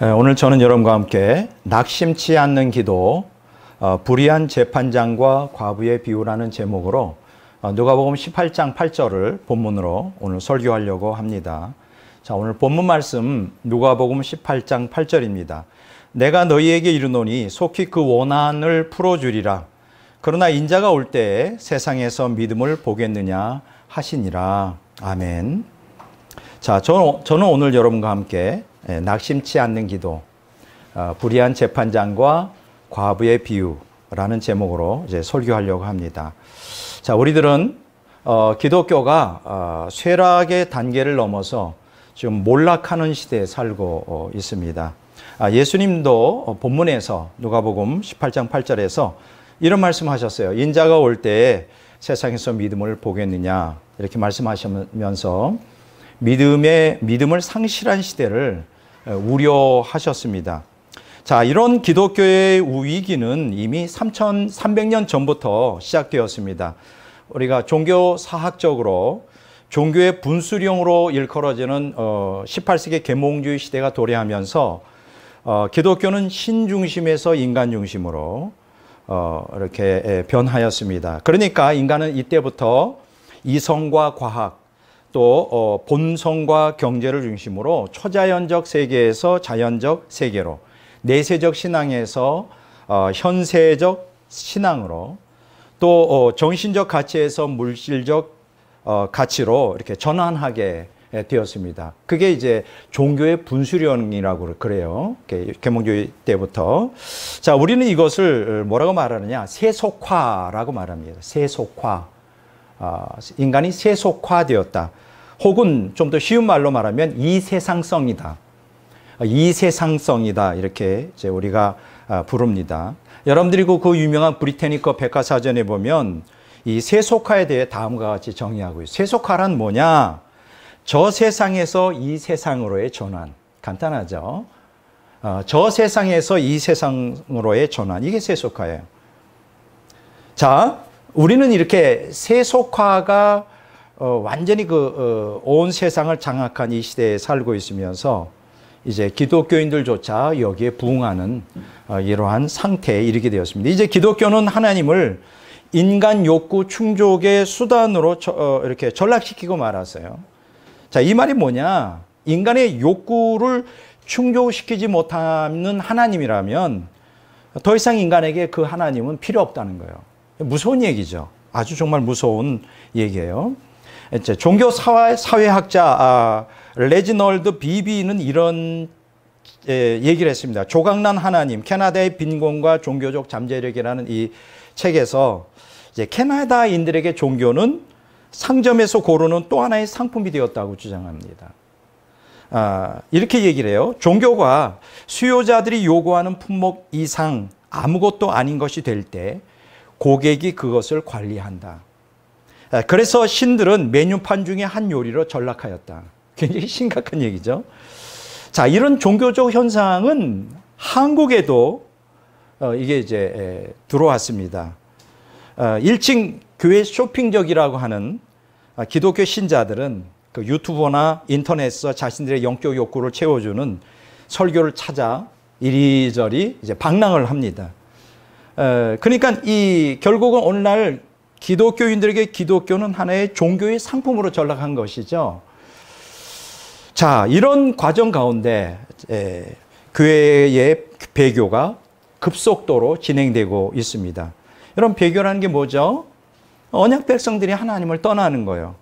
오늘 저는 여러분과 함께 낙심치 않는 기도, 불의한 재판장과 과부의 비유라는 제목으로 누가복음 18장 8절을 본문으로 오늘 설교하려고 합니다. 자, 오늘 본문 말씀 누가복음 18장 8절입니다. 내가 너희에게 이르노니 속히 그 원한을 풀어주리라. 그러나 인자가 올 때에 세상에서 믿음을 보겠느냐 하시니라. 아멘. 자, 저는 오늘 여러분과 함께 낙심치 않는 기도, 불의한 재판장과 과부의 비유라는 제목으로 이제 설교하려고 합니다. 자, 우리들은 기독교가 쇠락의 단계를 넘어서 지금 몰락하는 시대에 살고 있습니다. 예수님도 본문에서 누가복음 18장 8절에서 이런 말씀하셨어요. 인자가 올 때에 세상에서 믿음을 보겠느냐 이렇게 말씀하시면서 믿음을 상실한 시대를 우려하셨습니다. 자, 이런 기독교의 위기는 이미 3,300년 전부터 시작되었습니다. 우리가 종교사학적으로 종교의 분수령으로 일컬어지는 18세기 계몽주의 시대가 도래하면서 기독교는 신 중심에서 인간 중심으로 이렇게 변하였습니다. 그러니까 인간은 이때부터 이성과 과학 또 본성과 경제를 중심으로 초자연적 세계에서 자연적 세계로, 내세적 신앙에서 현세적 신앙으로, 또 정신적 가치에서 물질적 가치로 이렇게 전환하게 되었습니다. 그게 이제 종교의 분수령이라고 그래요. 계몽주의 때부터. 자, 우리는 이것을 뭐라고 말하느냐? 세속화라고 말합니다. 세속화. 인간이 세속화되었다. 혹은 좀 더 쉬운 말로 말하면 이세상성이다. 이세상성이다. 이렇게 이제 우리가 부릅니다. 여러분들이 그 유명한 브리테니커 백과사전에 보면 이 세속화에 대해 다음과 같이 정의하고 있어요. 세속화란 뭐냐? 저 세상에서 이 세상으로의 전환. 간단하죠? 저 세상에서 이 세상으로의 전환. 이게 세속화예요. 자, 우리는 이렇게 세속화가 완전히 온 세상을 장악한 이 시대에 살고 있으면서 이제 기독교인들조차 여기에 부응하는 이러한 상태에 이르게 되었습니다. 이제 기독교는 하나님을 인간 욕구 충족의 수단으로 이렇게 전락시키고 말았어요. 자, 이 말이 뭐냐? 인간의 욕구를 충족시키지 못하는 하나님이라면 더 이상 인간에게 그 하나님은 필요 없다는 거예요. 무서운 얘기죠. 아주 정말 무서운 얘기예요. 이제 종교 사회학자 레지널드 비비는 이런 얘기를 했습니다. 조각난 하나님, 캐나다의 빈곤과 종교적 잠재력이라는 이 책에서 이제 캐나다인들에게 종교는 상점에서 고르는 또 하나의 상품이 되었다고 주장합니다. 이렇게 얘기를 해요. 종교가 수요자들이 요구하는 품목 이상 아무것도 아닌 것이 될 때 고객이 그것을 관리한다. 그래서 신들은 메뉴판 중에 한 요리로 전락하였다. 굉장히 심각한 얘기죠. 자, 이런 종교적 현상은 한국에도 이게 이제 들어왔습니다. 1층 교회 쇼핑적이라고 하는 기독교 신자들은 그 유튜브나 인터넷에서 자신들의 영적 욕구를 채워주는 설교를 찾아 이리저리 이제 방랑을 합니다. 그러니까 결국은 오늘날 기독교인들에게 기독교는 하나의 종교의 상품으로 전락한 것이죠. 자, 이런 과정 가운데 교회의 배교가 급속도로 진행되고 있습니다. 여러분, 배교라는 게 뭐죠? 언약 백성들이 하나님을 떠나는 거예요.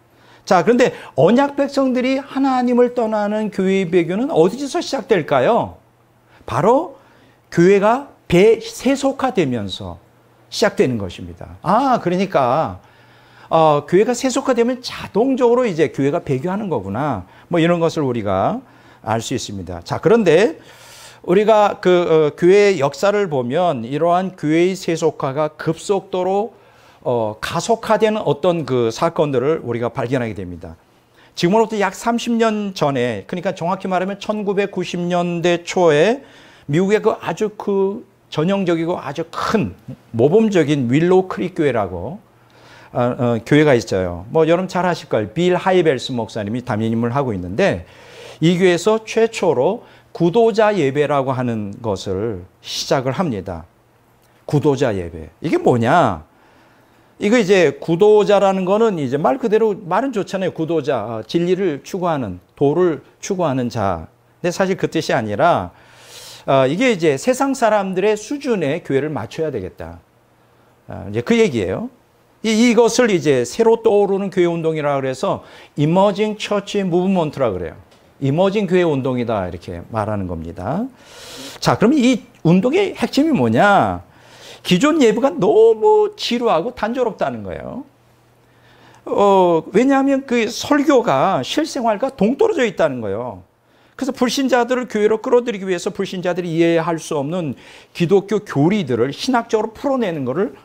자, 그런데 언약 백성들이 하나님을 떠나는 교회의 배교는 어디서 시작될까요? 바로 교회가 세속화되면서 시작되는 것입니다. 그러니까 교회가 세속화되면 자동적으로 이제 교회가 배교하는 거구나. 뭐 이런 것을 우리가 알 수 있습니다. 자, 그런데 우리가 교회의 역사를 보면 이러한 교회의 세속화가 급속도로 가속화되는 어떤 그 사건들을 우리가 발견하게 됩니다. 지금으로부터 약 30년 전에, 그러니까 정확히 말하면 1990년대 초에 미국의 아주 전형적이고 아주 큰 모범적인 윌로우 크릭 교회라고 교회가 있어요. 뭐 여러분 잘 아실 거예요. 빌 하이벨스 목사님이 담임을 하고 있는데 이 교회에서 최초로 구도자 예배라고 하는 것을 시작을 합니다. 구도자 예배. 이게 뭐냐? 이거 이제 구도자라는 거는 이제 말 그대로 말은 좋잖아요. 구도자, 진리를 추구하는, 도를 추구하는 자. 근데 사실 그 뜻이 아니라 이게 이제 세상 사람들의 수준에 교회를 맞춰야 되겠다. 이제 그 얘기예요. 이것을 이제 새로 떠오르는 교회 운동이라 그래서 Emerging Church Movement라 그래요. 이머징 교회 운동이다 이렇게 말하는 겁니다. 자, 그럼 이 운동의 핵심이 뭐냐? 기존 예배가 너무 지루하고 단조롭다는 거예요. 왜냐하면 그 설교가 실생활과 동떨어져 있다는 거예요. 그래서 불신자들을 교회로 끌어들이기 위해서 불신자들이 이해할 수 없는 기독교 교리들을 신학적으로 풀어내는 것을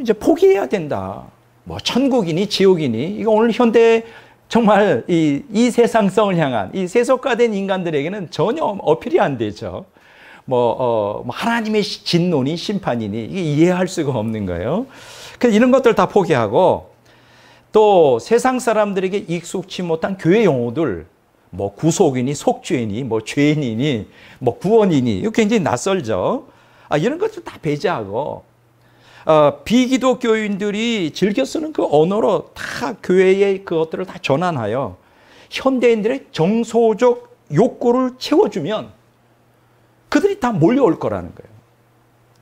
이제 포기해야 된다. 뭐 천국이니 지옥이니 이거 오늘 현대 정말 이 세상성을 향한 이 세속화된 인간들에게는 전혀 어필이 안 되죠. 뭐 하나님의 진노니 심판이니 이게 이해할 수가 없는 거예요. 그래서 이런 것들 다 포기하고 또 세상 사람들에게 익숙치 못한 교회 용어들 뭐 구속이니 속죄니 뭐 죄인이니 뭐 구원이니 이거 굉장히 낯설죠. 이런 것들 다 배제하고 비기독교인들이 즐겨 쓰는 그 언어로 다 교회의 그것들을 다 전환하여 현대인들의 정서적 욕구를 채워주면 그들이 다 몰려올 거라는 거예요.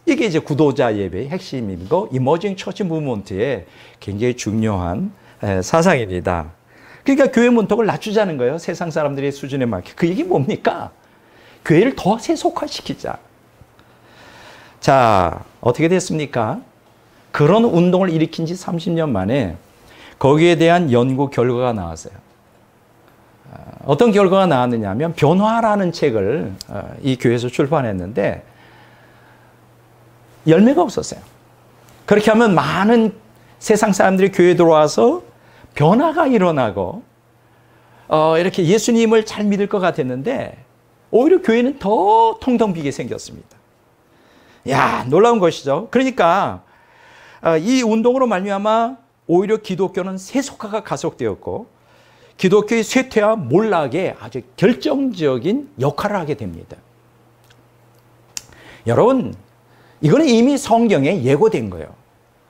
이게 이제 구도자 예배의 핵심이고 이머징 처치 무브먼트의 굉장히 중요한 사상입니다. 그러니까 교회 문턱을 낮추자는 거예요. 세상 사람들의 수준에 맞게. 그 얘기 뭡니까? 교회를 더 세속화시키자. 자, 어떻게 됐습니까? 그런 운동을 일으킨 지 30년 만에 거기에 대한 연구 결과가 나왔어요. 어떤 결과가 나왔느냐 하면 변화라는 책을 이 교회에서 출판했는데 열매가 없었어요. 그렇게 하면 많은 세상 사람들이 교회에 들어와서 변화가 일어나고 이렇게 예수님을 잘 믿을 것 같았는데 오히려 교회는 더 텅텅 비게 생겼습니다. 야, 놀라운 것이죠. 그러니까 이 운동으로 말미암아 오히려 기독교는 세속화가 가속되었고 기독교의 쇠퇴와 몰락에 아주 결정적인 역할을 하게 됩니다. 여러분, 이거는 이미 성경에 예고된 거예요.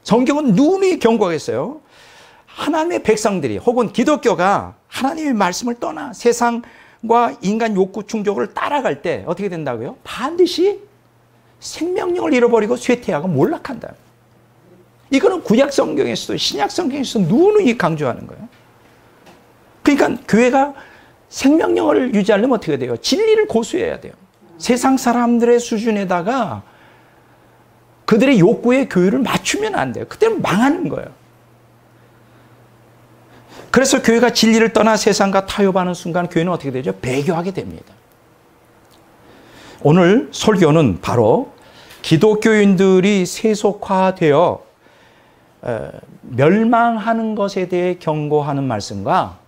성경은 누누이 경고했어요. 하나님의 백성들이 혹은 기독교가 하나님의 말씀을 떠나 세상과 인간 욕구 충족을 따라갈 때 어떻게 된다고요? 반드시 생명력을 잃어버리고 쇠퇴하고 몰락한다. 이거는 구약 성경에서도 신약 성경에서도 누누이 강조하는 거예요. 그러니까 교회가 생명력을 유지하려면 어떻게 돼요? 진리를 고수해야 돼요. 세상 사람들의 수준에다가 그들의 욕구에 교회를 맞추면 안 돼요. 그때는 망하는 거예요. 그래서 교회가 진리를 떠나 세상과 타협하는 순간 교회는 어떻게 되죠? 배교하게 됩니다. 오늘 설교는 바로 기독교인들이 세속화되어 멸망하는 것에 대해 경고하는 말씀과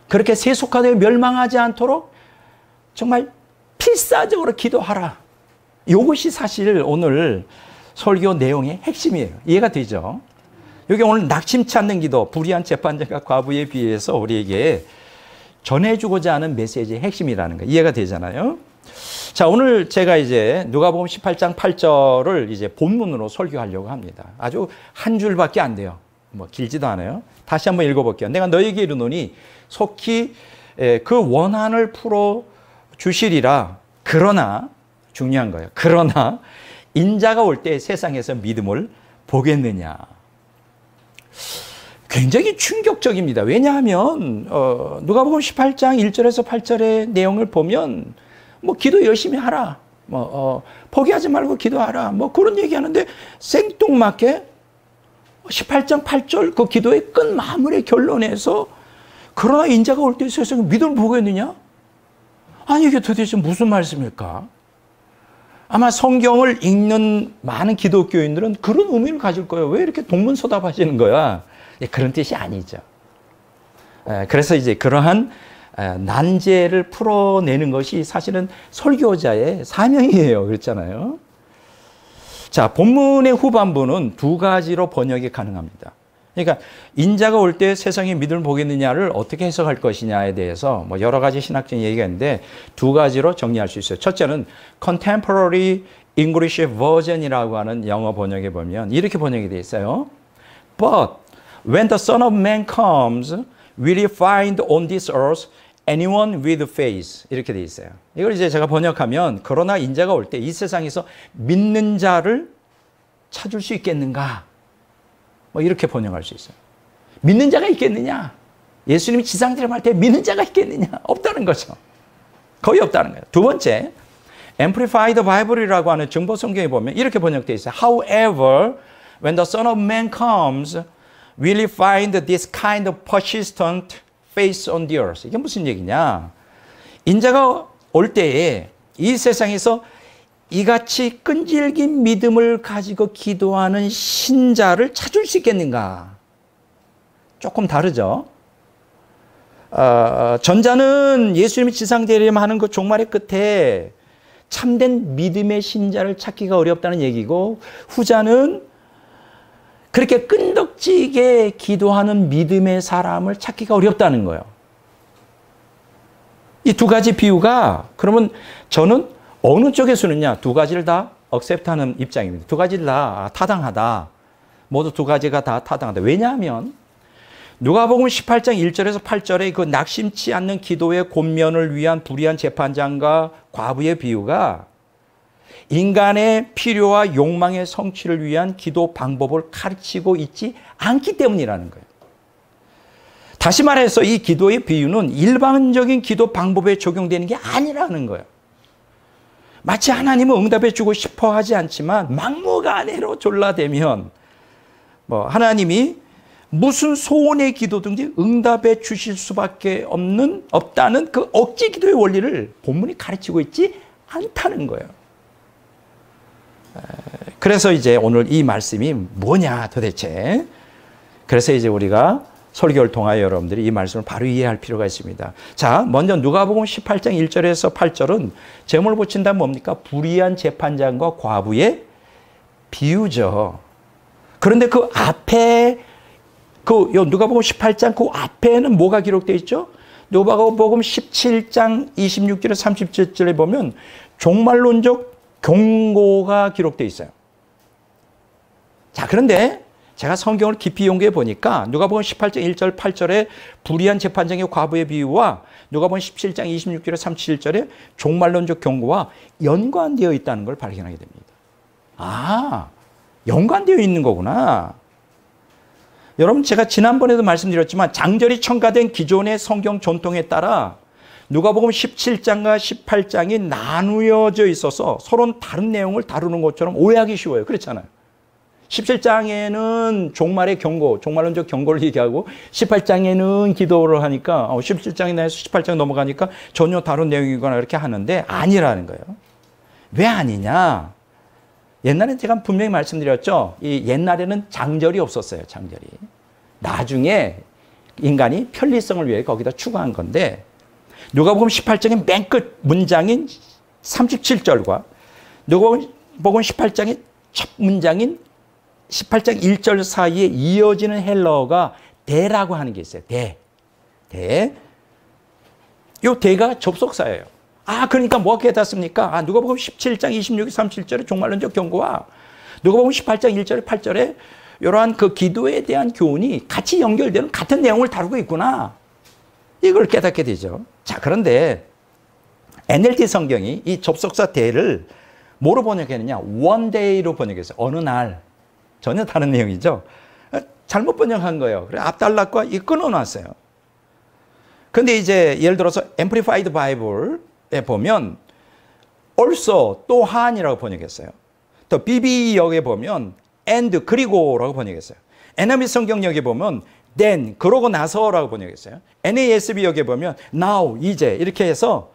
그렇게 세속화되어 멸망하지 않도록 정말 필사적으로 기도하라. 이것이 사실 오늘 설교 내용의 핵심이에요. 이해가 되죠? 여기 오늘 낙심치 않는 기도, 불의한 재판장과 과부에 비해서 우리에게 전해주고자 하는 메시지의 핵심이라는 거 이해가 되잖아요. 자, 오늘 제가 이제 누가복음 18장 8절을 이제 본문으로 설교하려고 합니다. 아주 한 줄밖에 안 돼요. 뭐 길지도 않아요. 다시 한번 읽어볼게요. 내가 너에게 이르노니 속히 그 원한을 풀어 주시리라. 그러나 중요한 거예요. 그러나 인자가 올 때 세상에서 믿음을 보겠느냐. 굉장히 충격적입니다. 왜냐하면 누가복음 18장 1절에서 8절의 내용을 보면 뭐 기도 열심히 하라. 포기하지 말고 기도하라. 뭐 그런 얘기하는데 생뚱맞게 18장 8절 그 기도의 끝 마무리 결론에서 그러나 인자가 올 때 세상에 믿음을 보겠느냐? 아니 이게 도대체 무슨 말씀일까? 아마 성경을 읽는 많은 기독교인들은 그런 의미를 가질 거예요. 왜 이렇게 동문서답하시는 거야? 그런 뜻이 아니죠. 그래서 이제 그러한 난제를 풀어내는 것이 사실은 설교자의 사명이에요. 그렇잖아요. 자, 본문의 후반부는 두 가지로 번역이 가능합니다. 그러니까 인자가 올 때 세상의 믿음을 보겠느냐를 어떻게 해석할 것이냐에 대해서 뭐 여러 가지 신학적인 얘기가 있는데 두 가지로 정리할 수 있어요. 첫째는 Contemporary English Version이라고 하는 영어 번역에 보면 이렇게 번역이 되어 있어요. But when the Son of Man comes, will he find on this earth anyone with faith? 이렇게 되어 있어요. 이걸 이제 제가 번역하면 그러나 인자가 올 때 이 세상에서 믿는 자를 찾을 수 있겠는가? 뭐 이렇게 번역할 수 있어요. 믿는 자가 있겠느냐? 예수님이 지상들을 할 때 믿는 자가 있겠느냐? 없다는 거죠. 거의 없다는 거예요. 두 번째, Amplified Bible이라고 하는 증보 성경에 보면 이렇게 번역되어 있어요. However, when the Son of Man comes, will he find this kind of persistent faith on the earth? 이게 무슨 얘기냐? 인자가 올 때에 이 세상에서 이같이 끈질긴 믿음을 가지고 기도하는 신자를 찾을 수 있겠는가? 조금 다르죠. 전자는 예수님이 지상대림하는 그 종말의 끝에 참된 믿음의 신자를 찾기가 어렵다는 얘기고, 후자는 그렇게 끈덕지게 기도하는 믿음의 사람을 찾기가 어렵다는 거예요. 이 두 가지 비유가, 그러면 저는 어느 쪽에 서느냐? 두 가지를 다 억셉트하는 입장입니다. 두 가지를 다 타당하다. 모두 두 가지가 다 타당하다. 왜냐하면 누가복음 18장 1절에서 8절의 그 낙심치 않는 기도의 권면을 위한 불의한 재판장과 과부의 비유가 인간의 필요와 욕망의 성취를 위한 기도 방법을 가르치고 있지 않기 때문이라는 거예요. 다시 말해서 이 기도의 비유는 일반적인 기도 방법에 적용되는 게 아니라는 거예요. 마치 하나님은 응답해 주고 싶어 하지 않지만 막무가내로 졸라대면 뭐 하나님이 무슨 소원의 기도든지 응답해 주실 수밖에 없다는 그 억지 기도의 원리를 본문이 가르치고 있지 않다는 거예요. 그래서 이제 오늘 이 말씀이 뭐냐 도대체. 그래서 이제 우리가 설교를 통하여 여러분들이 이 말씀을 바로 이해할 필요가 있습니다. 자, 먼저 누가복음 18장 1절에서 8절은 제목을 붙인다면 뭡니까? 불의한 재판장과 과부의 비유죠. 그런데 그 앞에 누가복음 18장 그 앞에는 뭐가 기록되어 있죠? 누가복음 17장 26절에서 37절에 보면 종말론적 경고가 기록되어 있어요. 자, 그런데 제가 성경을 깊이 연구해 보니까 누가복음 18장 1절 8절에 불의한 재판장의 과부의 비유와 누가복음 17장 26절에 37절에 종말론적 경고와 연관되어 있다는 걸 발견하게 됩니다. 아, 연관되어 있는 거구나. 여러분, 제가 지난번에도 말씀드렸지만 장절이 첨가된 기존의 성경 전통에 따라 누가복음 17장과 18장이 나누어져 있어서 서로 다른 내용을 다루는 것처럼 오해하기 쉬워요. 그렇잖아요. 17장에는 종말의 경고, 종말론적 경고를 얘기하고 18장에는 기도를 하니까 17장이나 해서 18장 넘어가니까 전혀 다른 내용이거나 이렇게 하는데 아니라는 거예요. 왜 아니냐? 옛날에 제가 분명히 말씀드렸죠. 이 옛날에는 장절이 없었어요. 장절이. 나중에 인간이 편리성을 위해 거기다 추가한 건데 누가복음 18장의 맨 끝 문장인 37절과 누가복음 18장의 첫 문장인 18장 1절 사이에 이어지는 헬러어가 대라고 하는 게 있어요. 대. 이 대가 접속사예요. 아, 그러니까 뭐가 깨닫습니까? 아, 누가복음 17장 26, 37절의 종말론적 경고와 누가복음 18장 1절에 8절에 이러한 그 기도에 대한 교훈이 같이 연결되는 같은 내용을 다루고 있구나. 이걸 깨닫게 되죠. 자, 그런데 NLT 성경이 이 접속사 대를 뭐로 번역했느냐? one day로 번역했어요. 어느 날. 전혀 다른 내용이죠. 잘못 번역한 거예요. 그래 앞단락과 이 끊어놨어요. 근데 이제 예를 들어서 Amplified Bible에 보면 also 또한이라고 번역했어요. 또 BB역에 보면 and 그리고라고 번역했어요. NIV 성경역에 보면 then 그러고 나서라고 번역했어요. NASB역에 보면 now 이제 이렇게 해서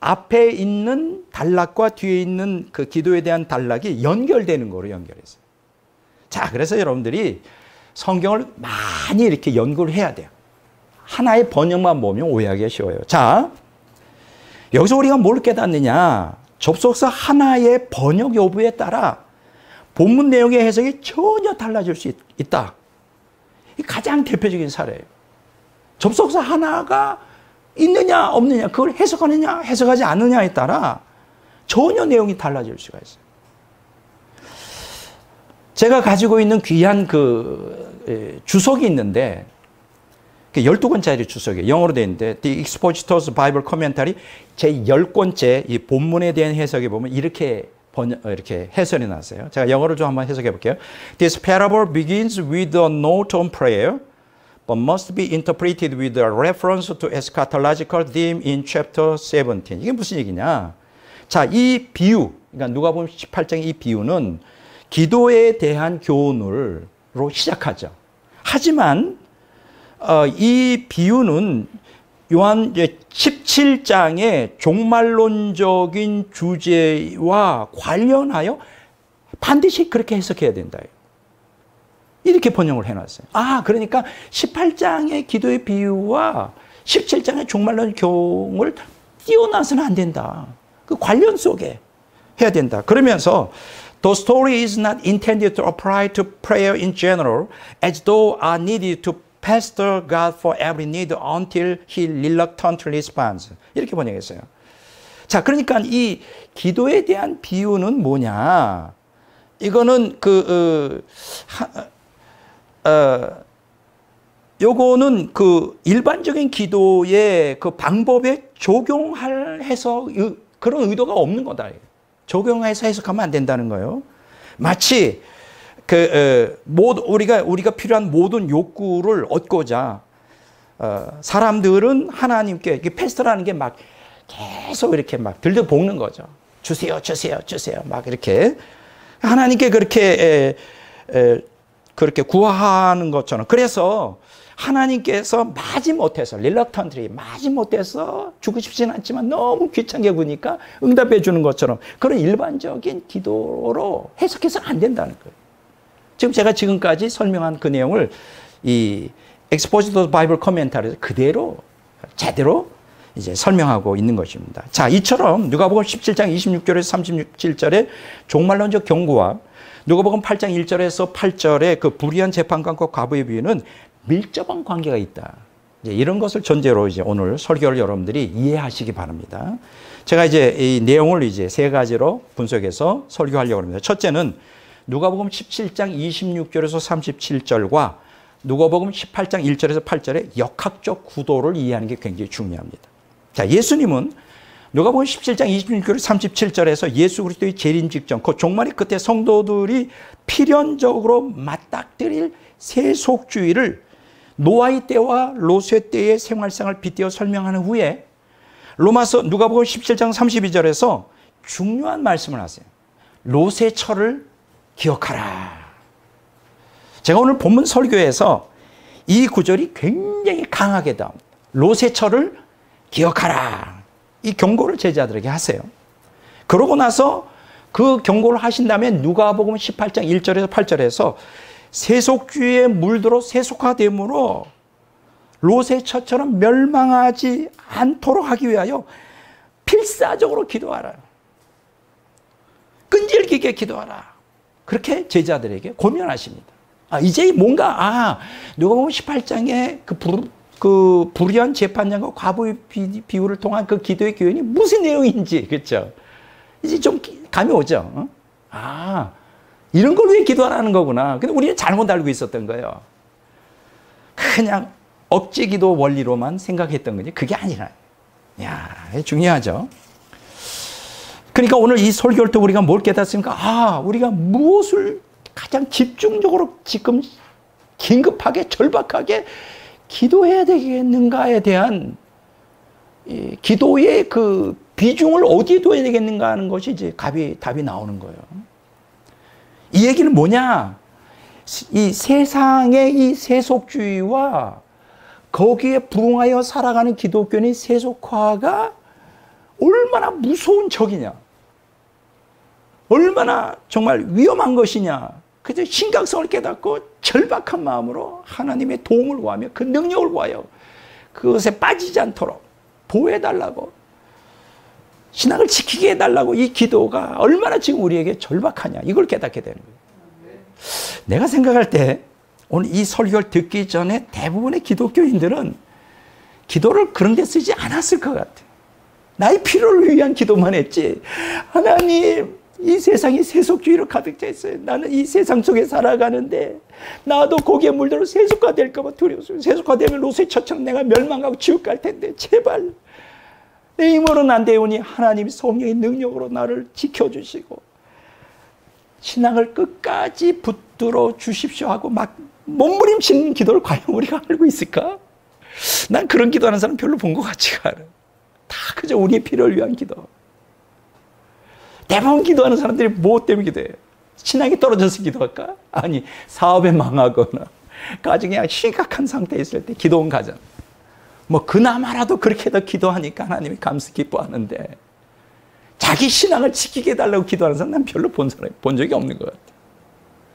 앞에 있는 단락과 뒤에 있는 그 기도에 대한 단락이 연결되는 거로 연결했어요. 자, 그래서 여러분들이 성경을 많이 이렇게 연구를 해야 돼요. 하나의 번역만 보면 오해하기가 쉬워요. 자, 여기서 우리가 뭘 깨닫느냐? 접속사 하나의 번역 여부에 따라 본문 내용의 해석이 전혀 달라질 수 있다. 이 가장 대표적인 사례예요. 접속사 하나가 있느냐 없느냐 그걸 해석하느냐 해석하지 않느냐에 따라 전혀 내용이 달라질 수가 있어요. 제가 가지고 있는 귀한 그 주석이 있는데 12권짜리 주석이에요. 영어로 되어 있는데 The Expositor's Bible Commentary 제 10권째 이 본문에 대한 해석에 보면 이렇게 해설이 났어요. 제가 영어를 좀 한번 해석해 볼게요. This parable begins with a note on prayer but must be interpreted with a reference to eschatological theme in chapter 17. 이게 무슨 얘기냐? 자, 이 비유, 그러니까 누가복음 18장의 이 비유는 기도에 대한 교훈으로 시작하죠. 하지만 이 비유는 요한 17장의 종말론적인 주제와 관련하여 반드시 그렇게 해석해야 된다. 이렇게 번역을 해놨어요. 아, 그러니까 18장의 기도의 비유와 17장의 종말론 교훈을 띄어놔서는 안 된다. 그 관련 속에 해야 된다. 그러면서 The story is not intended to apply to prayer in general as though are needed to pester God for every need until he reluctantly responds. 이렇게 번역했어요. 자, 그러니까 이 기도에 대한 비유는 뭐냐? 이거는 요거는 그 일반적인 기도의 그 방법에 적용할 해서 그런 의도가 없는 거다. 적용해서 해석하면 안 된다는 거예요. 마치 우리가 필요한 모든 욕구를 얻고자 사람들은 하나님께 패스트라는 게 막 계속 이렇게 막 들들 볶는 거죠. 주세요, 주세요, 주세요. 막 이렇게 하나님께 그렇게 구하는 것처럼. 그래서 하나님께서 마지못해서 마지못해서 주고 싶지는 않지만 너무 귀찮게 구니까 응답해 주는 것처럼 그런 일반적인 기도로 해석해서는 안 된다는 거예요. 지금 제가 지금까지 설명한 그 내용을 이 Expositor's Bible Commentary에서 그대로 제대로 이제 설명하고 있는 것입니다. 자, 이처럼 누가복음 17장 26절에서 37절의 종말론적 경고와 누가복음 8장 1절에서 8절의 그 불의한 재판관과 과부의 비유는 밀접한 관계가 있다. 이제 이런 것을 전제로 이제 오늘 설교를 여러분들이 이해하시기 바랍니다. 제가 이제 이 내용을 이제 세 가지로 분석해서 설교하려고 합니다. 첫째는 누가복음 17장 26절에서 37절과 누가복음 18장 1절에서 8절의 역학적 구도를 이해하는 게 굉장히 중요합니다. 자, 예수님은 누가복음 17장 26절에서 37절에서 예수 그리스도의 재림 직전, 그 종말의 끝에 성도들이 필연적으로 맞닥뜨릴 세속주의를 노아의 때와 롯의 때의 생활상을 빗대어 설명하는 후에 누가복음 17장 32절에서 중요한 말씀을 하세요. 롯의 철을 기억하라. 제가 오늘 본문 설교에서 이 구절이 굉장히 강하게 나옵니다. 롯의 철을 기억하라. 이 경고를 제자들에게 하세요. 그러고 나서 그 경고를 하신 다음에 누가복음 18장 1절에서 8절에서 세속주의에 물들어 세속화됨으로 롯의 처처럼 멸망하지 않도록 하기 위하여 필사적으로 기도하라. 끈질기게 기도하라. 그렇게 제자들에게 고면하십니다. 이제 뭔가 누가복음 18장의 그 불의한 재판장과 과부의 비유를 통한 그 기도의 교훈이 무슨 내용인지, 그렇죠? 이제 좀 감이 오죠. 이런 걸 왜 기도하라는 거구나. 근데 우리는 잘못 알고 있었던 거예요. 그냥 억지 기도 원리로만 생각했던 거지. 그게 아니라. 중요하죠. 그러니까 오늘 이 설교를 때 우리가 뭘 깨닫습니까? 우리가 무엇을 가장 집중적으로 지금 긴급하게 절박하게 기도해야 되겠는가에 대한 기도의 그 비중을 어디에 둬야 되겠는가 하는 것이 이제 답이 나오는 거예요. 이 얘기는 뭐냐? 이 세상의 이 세속주의와 거기에 부응하여 살아가는 기독교인의 세속화가 얼마나 무서운 적이냐? 얼마나 정말 위험한 것이냐? 그저 심각성을 깨닫고 절박한 마음으로 하나님의 도움을 구하며 그 능력을 구하여 그것에 빠지지 않도록 보호해달라고, 신앙을 지키게 해달라고, 이 기도가 얼마나 지금 우리에게 절박하냐, 이걸 깨닫게 되는 거예요. 내가 생각할 때 오늘 이 설교를 듣기 전에 대부분의 기독교인들은 기도를 그런 데 쓰지 않았을 것 같아요. 나의 필요를 위한 기도만 했지. 하나님, 이 세상이 세속주의로 가득 차 있어요. 나는 이 세상 속에 살아가는데 나도 거기에 물들어 세속화될까 봐 두려워요. 세속화되면 로세처처럼 내가 멸망하고 지옥 갈 텐데 제발 내 힘으로는 안 되오니 하나님이 성령의 능력으로 나를 지켜주시고 신앙을 끝까지 붙들어 주십시오 하고 막 몸부림치는 기도를 과연 우리가 알고 있을까? 난 그런 기도하는 사람 별로 본 것 같지가 않아요. 다 그저 우리의 필요를 위한 기도. 대부분 기도하는 사람들이 무엇 때문에 기도해요? 신앙이 떨어져서 기도할까? 아니, 사업에 망하거나 가정이 심각한 상태에 있을 때 기도 온 가정. 뭐 그나마라도 그렇게 더 기도하니까 하나님이 감사 기뻐하는데 자기 신앙을 지키게 해달라고 기도하는 사람 난 별로 본 적이 없는 것 같아요.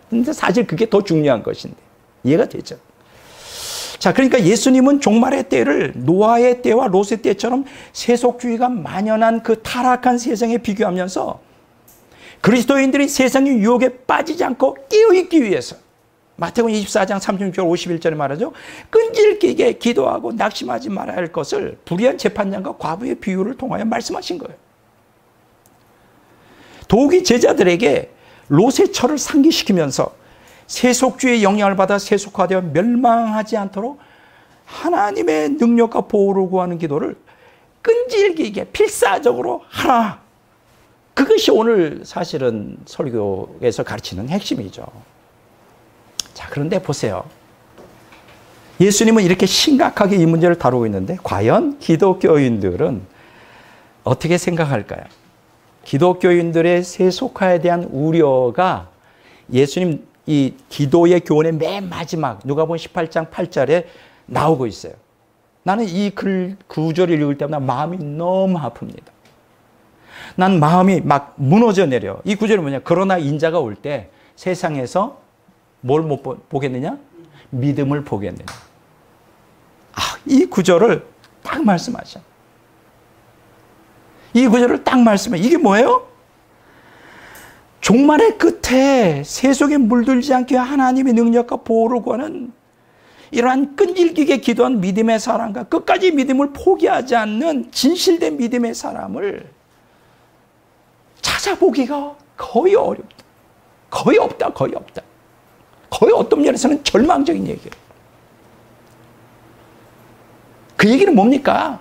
근데 사실 그게 더 중요한 것인데 이해가 되죠? 자, 그러니까 예수님은 종말의 때를 노아의 때와 롯의 때처럼 세속주의가 만연한 그 타락한 세상에 비교하면서 그리스도인들이 세상의 유혹에 빠지지 않고 깨어있기 위해서 마태복음 24장 36절 51절에 말하죠. 끈질기게 기도하고 낙심하지 말아야 할 것을 불의한 재판장과 과부의 비유를 통하여 말씀하신 거예요. 도기 제자들에게 롯의 처를 상기시키면서 세속주의의 영향을 받아 세속화되어 멸망하지 않도록 하나님의 능력과 보호를 구하는 기도를 끈질기게 필사적으로 하라. 그것이 오늘 사실은 설교에서 가르치는 핵심이죠. 자, 그런데 보세요. 예수님은 이렇게 심각하게 이 문제를 다루고 있는데 과연 기독교인들은 어떻게 생각할까요? 기독교인들의 세속화에 대한 우려가 예수님 이 기도의 교훈의 맨 마지막 누가복음 18장 8절에 나오고 있어요. 나는 이 구절을 읽을 때마다 마음이 너무 아픕니다. 난 마음이 막 무너져 내려. 이 구절이 뭐냐? 그러나 인자가 올 때 세상에서 뭘 못 보겠느냐? 믿음을 보겠느냐. 이 구절을 딱 말씀하셔. 이 구절을 딱 말씀해. 이게 뭐예요? 종말의 끝에 세속에 물들지 않게 하나님의 능력과 보호를 구하는 이러한 끈질기게 기도한 믿음의 사람과 끝까지 믿음을 포기하지 않는 진실된 믿음의 사람을 찾아보기가 거의 어렵다. 거의 없다. 거의 없다. 거의 어떤 면에서는 절망적인 얘기예요. 그 얘기는 뭡니까?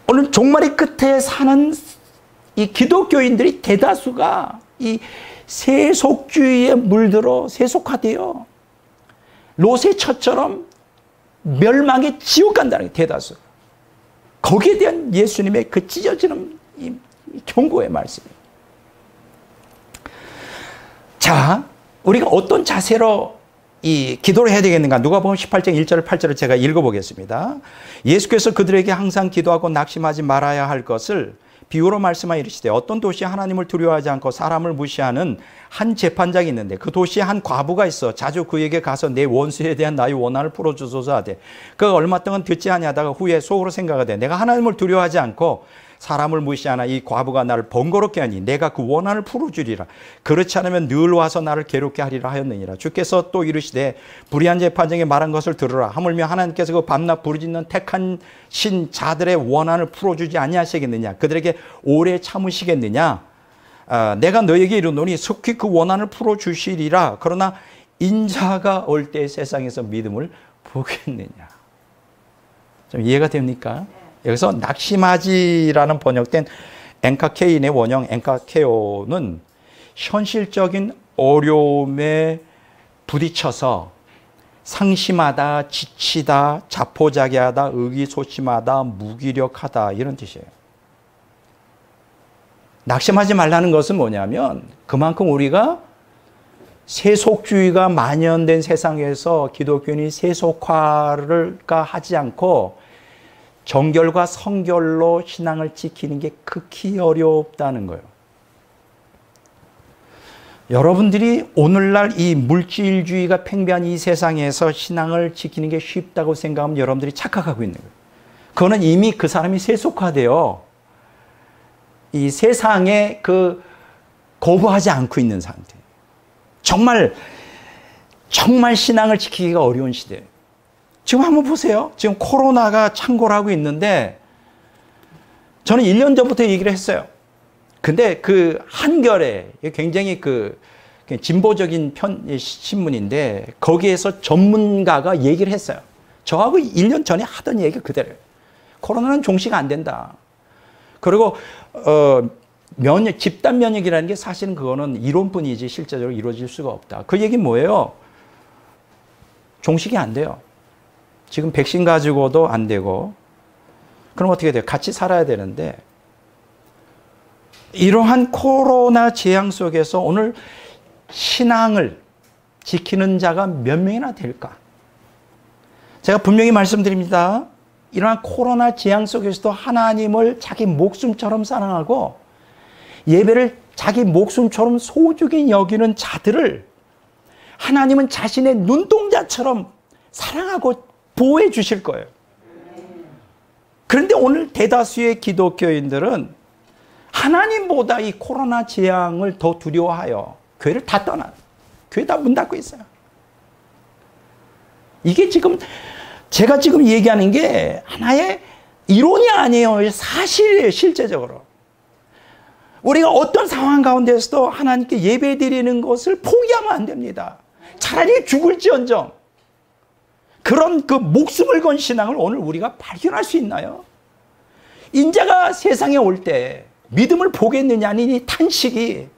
오늘 종말의 끝에 사는 이 기독교인들이 대다수가 이 세속주의에 물들어 세속화되어 롯의 처처럼 멸망의 지옥 간다는 게 대다수. 거기에 대한 예수님의 그 찢어지는 이 경고의 말씀입니다. 자, 우리가 어떤 자세로 이 기도를 해야 되겠는가? 누가복음 18장 1절 8절을 제가 읽어보겠습니다. 예수께서 그들에게 항상 기도하고 낙심하지 말아야 할 것을 비유로 말씀하여 이르시되 어떤 도시에 하나님을 두려워하지 않고 사람을 무시하는 한 재판장이 있는데 그 도시에 한 과부가 있어 자주 그에게 가서 내 원수에 대한 나의 원한을 풀어주소서 하되 그가 얼마 동안 듣지 아니하다가 후에 속으로 생각하되 내가 하나님을 두려워하지 않고 사람을 무시하나 이 과부가 나를 번거롭게 하니 내가 그 원한을 풀어주리라. 그렇지 않으면 늘 와서 나를 괴롭게 하리라 하였느니라. 주께서 또 이르시되 불의한 재판장이 말한 것을 들으라. 하물며 하나님께서 그 밤낮 부르짖는 택한 신 자들의 원한을 풀어주지 아니하시겠느냐. 그들에게 오래 참으시겠느냐. 내가 너에게 이르노니 속히 그 원한을 풀어주시리라. 그러나 인자가 올 때 세상에서 믿음을 보겠느냐. 좀 이해가 됩니까? 여기서 낙심하지라는 번역된 엔카케인의 원형 엔카케오는 현실적인 어려움에 부딪혀서 상심하다, 지치다, 자포자기하다, 의기소침하다, 무기력하다 이런 뜻이에요. 낙심하지 말라는 것은 뭐냐면 그만큼 우리가 세속주의가 만연된 세상에서 기독교인이 세속화를 하지 않고 정결과 성결로 신앙을 지키는 게 극히 어렵다는 거예요. 여러분들이 오늘날 이 물질주의가 팽배한 이 세상에서 신앙을 지키는 게 쉽다고 생각하면 여러분들이 착각하고 있는 거예요. 그거는 이미 그 사람이 세속화되어 이 세상에 거부하지 않고 있는 상태. 정말 정말 신앙을 지키기가 어려운 시대예요. 지금 한번 보세요. 지금 코로나가 창궐하고 있는데 저는 1년 전부터 얘기를 했어요. 근데 그 한겨레 굉장히 그 진보적인 신문인데 거기에서 전문가가 얘기를 했어요. 저하고 1년 전에 하던 얘기 그대로예요. 코로나는 종식이 안 된다. 그리고 집단 면역이라는 게 사실은 그거는 이론뿐이지 실제적으로 이루어질 수가 없다. 그 얘기는 뭐예요? 종식이 안 돼요. 지금 백신 가지고도 안 되고 그럼 어떻게 돼요? 같이 살아야 되는데 이러한 코로나 재앙 속에서 오늘 신앙을 지키는 자가 몇 명이나 될까? 제가 분명히 말씀드립니다. 이러한 코로나 재앙 속에서도 하나님을 자기 목숨처럼 사랑하고 예배를 자기 목숨처럼 소중히 여기는 자들을 하나님은 자신의 눈동자처럼 사랑하고 보호해 주실 거예요. 그런데 오늘 대다수의 기독교인들은 하나님보다 이 코로나 재앙을 더 두려워하여 교회를 다 떠나, 교회 다 문 닫고 있어요. 이게 지금 제가 지금 얘기하는 게 하나의 이론이 아니에요. 사실이에요. 실제적으로. 우리가 어떤 상황 가운데서도 하나님께 예배 드리는 것을 포기하면 안 됩니다. 차라리 죽을지언정 그런 그 목숨을 건 신앙을 오늘 우리가 발견할 수 있나요? 인자가 세상에 올 때 믿음을 보겠느냐는 이 탄식이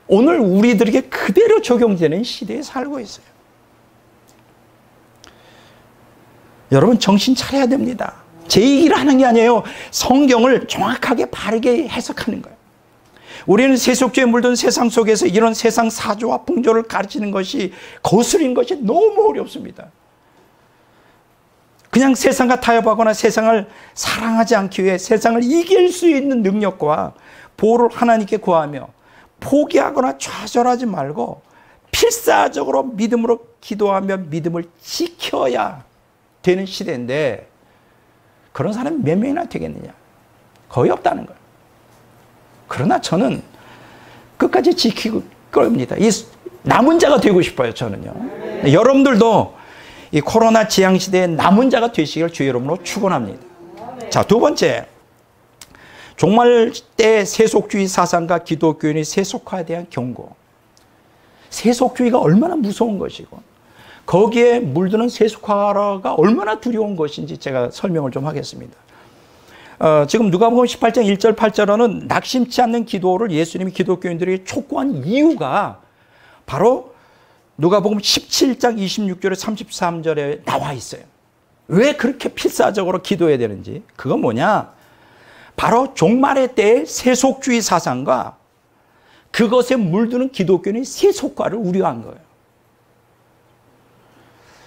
오늘 우리들에게 그대로 적용되는 시대에 살고 있어요. 여러분 정신 차려야 됩니다. 제 얘기를 하는 게 아니에요. 성경을 정확하게 바르게 해석하는 거예요. 우리는 세속주의에 물든 세상 속에서 이런 세상 사조와 풍조를 가르치는 것이 거스린 것이 너무 어렵습니다. 그냥 세상과 타협하거나 세상을 사랑하지 않기 위해 세상을 이길 수 있는 능력과 보호를 하나님께 구하며 포기하거나 좌절하지 말고 필사적으로 믿음으로 기도하며 믿음을 지켜야 되는 시대인데 그런 사람이 몇 명이나 되겠느냐? 거의 없다는 거예요. 그러나 저는 끝까지 지킬 겁니다. 이 남은 자가 되고 싶어요, 저는요. 여러분들도 이 코로나 재앙 시대에 남은 자가 되시길 주의 이름으로 축원합니다. 자, 두 번째. 종말 때 세속주의 사상과 기독교인의 세속화에 대한 경고. 세속주의가 얼마나 무서운 것이고 거기에 물드는 세속화가 얼마나 두려운 것인지 제가 설명을 좀 하겠습니다. 지금 누가복음 18장 1절 8절에는 낙심치 않는 기도를 예수님이 기독교인들에게 촉구한 이유가 바로 누가복음 17장 26절에 33절에 나와 있어요. 왜 그렇게 필사적으로 기도해야 되는지. 그건 뭐냐? 바로 종말의 때의 세속주의 사상과 그것에 물드는 기독교인의 세속화를 우려한 거예요.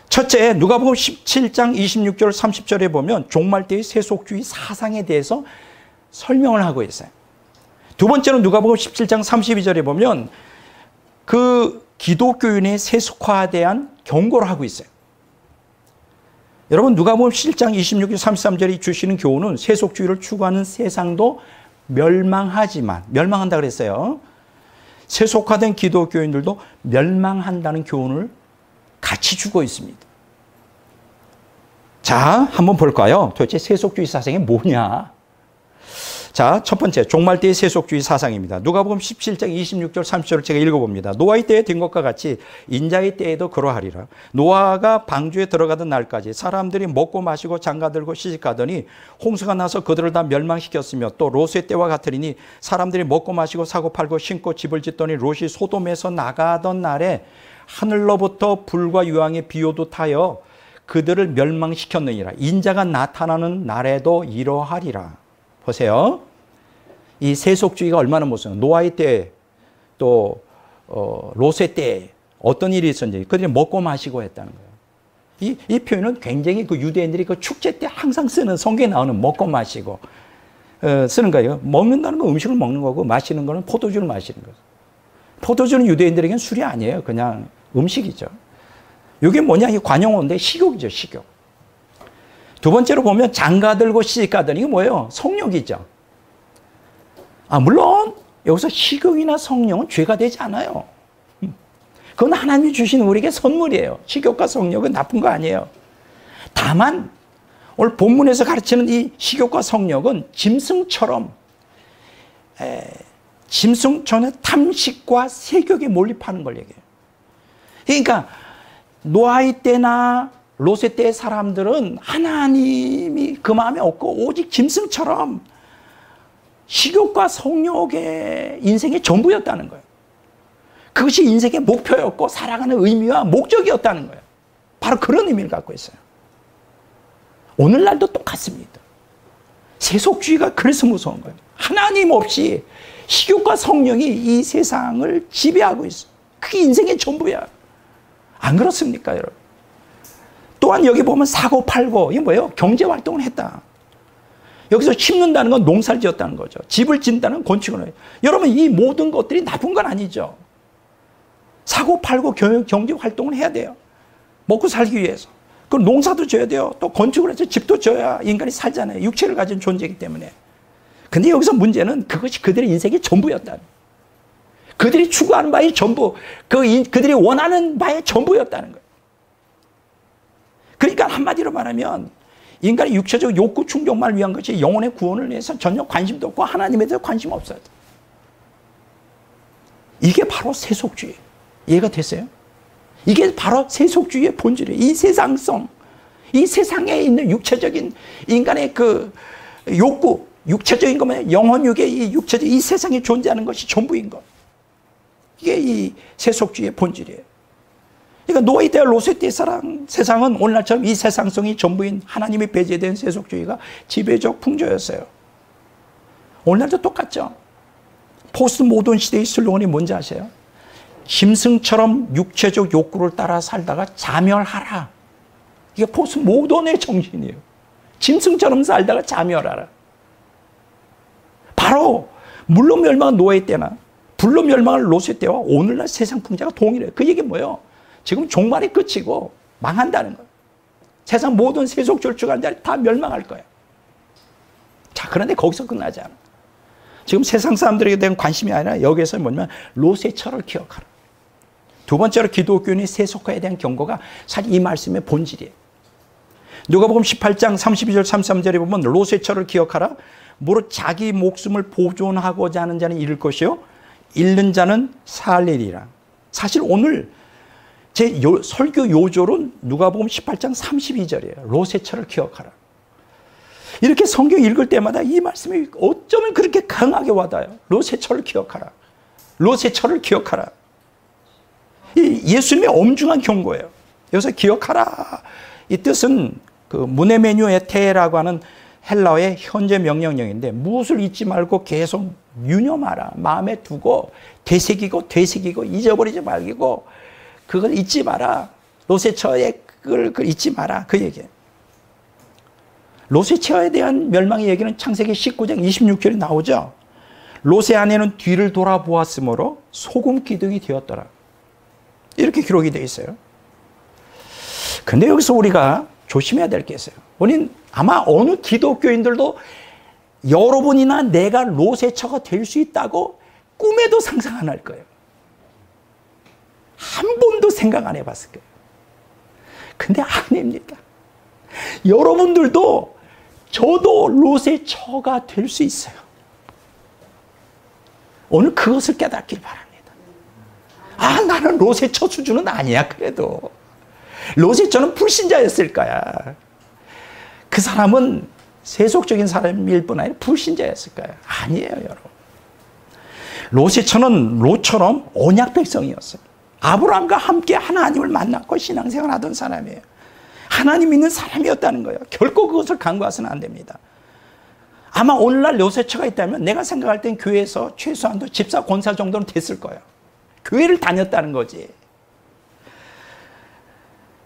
첫째, 누가복음 17장 26절 30절에 보면 종말 때의 세속주의 사상에 대해서 설명을 하고 있어요. 두 번째는 누가복음 17장 32절에 보면 그 기독교인의 세속화에 대한 경고를 하고 있어요. 여러분 누가복음 17장 26절 33절이 주시는 교훈은 세속주의를 추구하는 세상도 멸망한다 그랬어요. 세속화된 기독교인들도 멸망한다는 교훈을 같이 주고 있습니다. 자, 한번 볼까요? 도대체 세속주의 사상이 뭐냐? 자, 첫 번째, 종말 때의 세속주의 사상입니다. 누가복음 17장 26절 30절을 제가 읽어봅니다. 노아의 때에 된 것과 같이 인자의 때에도 그러하리라. 노아가 방주에 들어가던 날까지 사람들이 먹고 마시고 장가들고 시집가더니 홍수가 나서 그들을 다 멸망시켰으며 또 롯의 때와 같으리니 사람들이 먹고 마시고 사고 팔고 신고 집을 짓더니 롯이 소돔에서 나가던 날에 하늘로부터 불과 유황의 비오도 타여 그들을 멸망시켰느니라. 인자가 나타나는 날에도 이러하리라. 보세요. 이 세속주의가 얼마나 무서워요. 노아의 때 또 롯의 때 어떤 일이 있었는지 그들이 먹고 마시고 했다는 거예요. 이 표현은 굉장히 그 유대인들이 그 축제 때 항상 쓰는 성경에 나오는 먹고 마시고 쓰는 거예요. 먹는다는 건 음식을 먹는 거고 마시는 거는 포도주를 마시는 거죠. 포도주는 유대인들에게는 술이 아니에요. 그냥 음식이죠. 이게 뭐냐? 이 관용어인데 식욕이죠. 식욕. 두 번째로 보면 장가들고 시집가더니 이게 뭐예요? 성욕이죠. 물론 여기서 식욕이나 성욕은 죄가 되지 않아요. 그건 하나님이 주신 우리에게 선물이에요. 식욕과 성욕은 나쁜 거 아니에요. 다만 오늘 본문에서 가르치는 이 식욕과 성욕은 짐승처럼 탐식과 세욕에 몰입하는 걸 얘기해요. 그러니까 노아의 때나 롯의 때의 사람들은 하나님이 그 마음에 없고 오직 짐승처럼 식욕과 성욕의 인생의 전부였다는 거예요. 그것이 인생의 목표였고 살아가는 의미와 목적이었다는 거예요. 바로 그런 의미를 갖고 있어요. 오늘날도 똑같습니다. 세속주의가 그래서 무서운 거예요. 하나님 없이 식욕과 성욕이 이 세상을 지배하고 있어요. 그게 인생의 전부야. 안 그렇습니까, 여러분? 또한 여기 보면 사고 팔고, 이게 뭐예요? 경제활동을 했다. 여기서 심는다는 건 농사를 지었다는 거죠. 집을 짓는다는 건 건축을 해요. 여러분, 이 모든 것들이 나쁜 건 아니죠. 사고 팔고 경제활동을 해야 돼요. 먹고 살기 위해서. 그럼 농사도 져야 돼요. 또 건축을 해서 집도 져야 인간이 살잖아요. 육체를 가진 존재이기 때문에. 근데 여기서 문제는 그것이 그들의 인생의 전부였다. 그들이 추구하는 바의 전부, 그들이 원하는 바의 전부였다는 거예요. 그러니까 한마디로 말하면 인간의 육체적 욕구 충족만을 위한 것이 영혼의 구원을 위해서 전혀 관심도 없고 하나님에 대해서 관심 없어요. 이게 바로 세속주의. 이해가 됐어요? 이게 바로 세속주의의 본질이에요. 이 세상성, 이 세상에 있는 육체적인 인간의 그 욕구, 육체적인 것만 영혼육의 이 육체적 이 세상에 존재하는 것이 전부인 것. 이게 이 세속주의의 본질이에요. 그러니까 노아의 때와 롯의 때의 세상은 오늘날처럼 이 세상성이 전부인 하나님이 배제된 세속주의가 지배적 풍조였어요. 오늘날도 똑같죠. 포스트 모던 시대의 슬로건이 뭔지 아세요? 짐승처럼 육체적 욕구를 따라 살다가 자멸하라. 이게 포스트 모던의 정신이에요. 짐승처럼 살다가 자멸하라. 바로 물로 멸망한 노아의 때나 불로 멸망한 롯의 때와 오늘날 세상 풍자가 동일해요. 그 얘기는 뭐예요? 지금 종말이 끝이고 망한다는 거예요. 세상 모든 세속 절충한 자리 다 멸망할 거예요. 자, 그런데 거기서 끝나지 않아. 지금 세상 사람들에게 대한 관심이 아니라 여기에서 뭐냐면 롯의 철을 기억하라. 두 번째로 기독교인의 세속화에 대한 경고가 사실 이 말씀의 본질이에요. 누가복음 18장 32절 33절에 보면 롯의 철을 기억하라. 무릇 자기 목숨을 보존하고자 하는 자는 잃을 것이요 잃는 자는 살리리라. 사실 오늘 제 설교 요조는 누가복음 18장 32절이에요. 롯의 철을 기억하라. 이렇게 성경 읽을 때마다 이 말씀이 어쩌면 그렇게 강하게 와닿아요. 롯의 철을 기억하라. 롯의 철을 기억하라. 이 예수님의 엄중한 경고예요. 여기서 기억하라. 이 뜻은 그 무네메뉴의 테라고 하는 헬라어의 현재 명령형인데 무엇을 잊지 말고 계속 유념하라. 마음에 두고 되새기고 잊어버리지 말고 그걸 잊지 마라. 롯의 처의 그걸 잊지 마라. 그 얘기예요. 롯의 처에 대한 멸망의 얘기는 창세기 19장 26절에 나오죠. 롯의 아내는 뒤를 돌아보았으므로 소금 기둥이 되었더라. 이렇게 기록이 되어 있어요. 근데 여기서 우리가 조심해야 될 게 있어요. 우리는 아마 어느 기독교인들도 여러분이나 내가 롯의 처가 될 수 있다고 꿈에도 상상 안 할 거예요. 한 번도 생각 안 해봤을 거예요. 근데 아닙니다. 여러분들도 저도 롯의 처가 될 수 있어요. 오늘 그것을 깨닫길 바랍니다. 아, 나는 롯의 처 수준은 아니야. 그래도 롯의 처는 불신자였을 거야. 그 사람은 세속적인 사람일 뿐 아니라 불신자였을 거야. 아니에요, 여러분. 롯의 처는 롯처럼 언약 백성이었어요. 아브라함과 함께 하나님을 만났고 신앙생활 하던 사람이에요. 하나님 믿는 사람이었다는 거예요. 결코 그것을 간과해서는 안 됩니다. 아마 오늘날 롯의 처가 있다면 내가 생각할 땐 교회에서 최소한도 집사, 권사 정도는 됐을 거예요. 교회를 다녔다는 거지.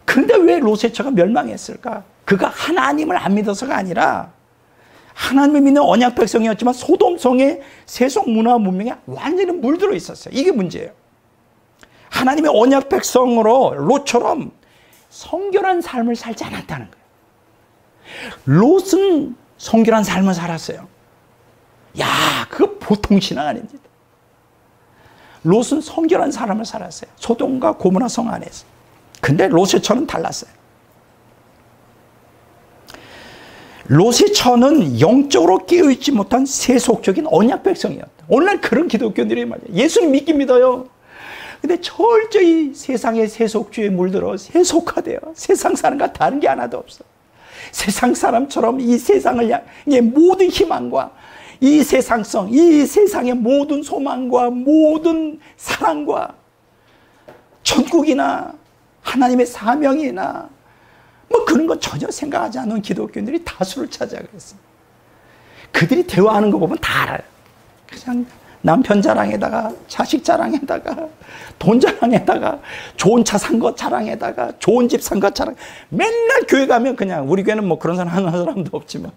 근데 왜 롯의 처가 멸망했을까? 그가 하나님을 안 믿어서가 아니라 하나님을 믿는 언약 백성이었지만 소돔성의 세속 문화 문명에 완전히 물들어 있었어요. 이게 문제예요. 하나님의 언약 백성으로 롯처럼 성결한 삶을 살지 않았다는 거예요. 롯은 성결한 삶을 살았어요. 야, 그거 보통 신앙 아닙니다. 롯은 성결한 사람을 살았어요. 소돔과 고모라 성 안에서. 근데 롯의 처는 달랐어요. 롯의 처는 영적으로 깨어있지 못한 세속적인 언약 백성이었다. 오늘날 그런 기독교인들이 말이에요. 예수님 믿긴 믿어요. 근데 철저히 세상의 세속주의에 물들어 세속화되어 세상 사람과 다른 게 하나도 없어. 세상 사람처럼 이 세상을 향해 모든 희망과 이 세상성, 이 세상의 모든 소망과 모든 사랑과 천국이나 하나님의 사명이나 뭐 그런 거 전혀 생각하지 않는 기독교인들이 다수를 차지하고 있어요. 그들이 대화하는 거 보면 다 알아요. 그냥 남편 자랑에다가 자식 자랑에다가 돈 자랑에다가 좋은 차 산 것 자랑에다가 좋은 집 산 것 자랑. 맨날 교회 가면 그냥 우리 교회는 뭐 그런 사람 하는 사람도 없지만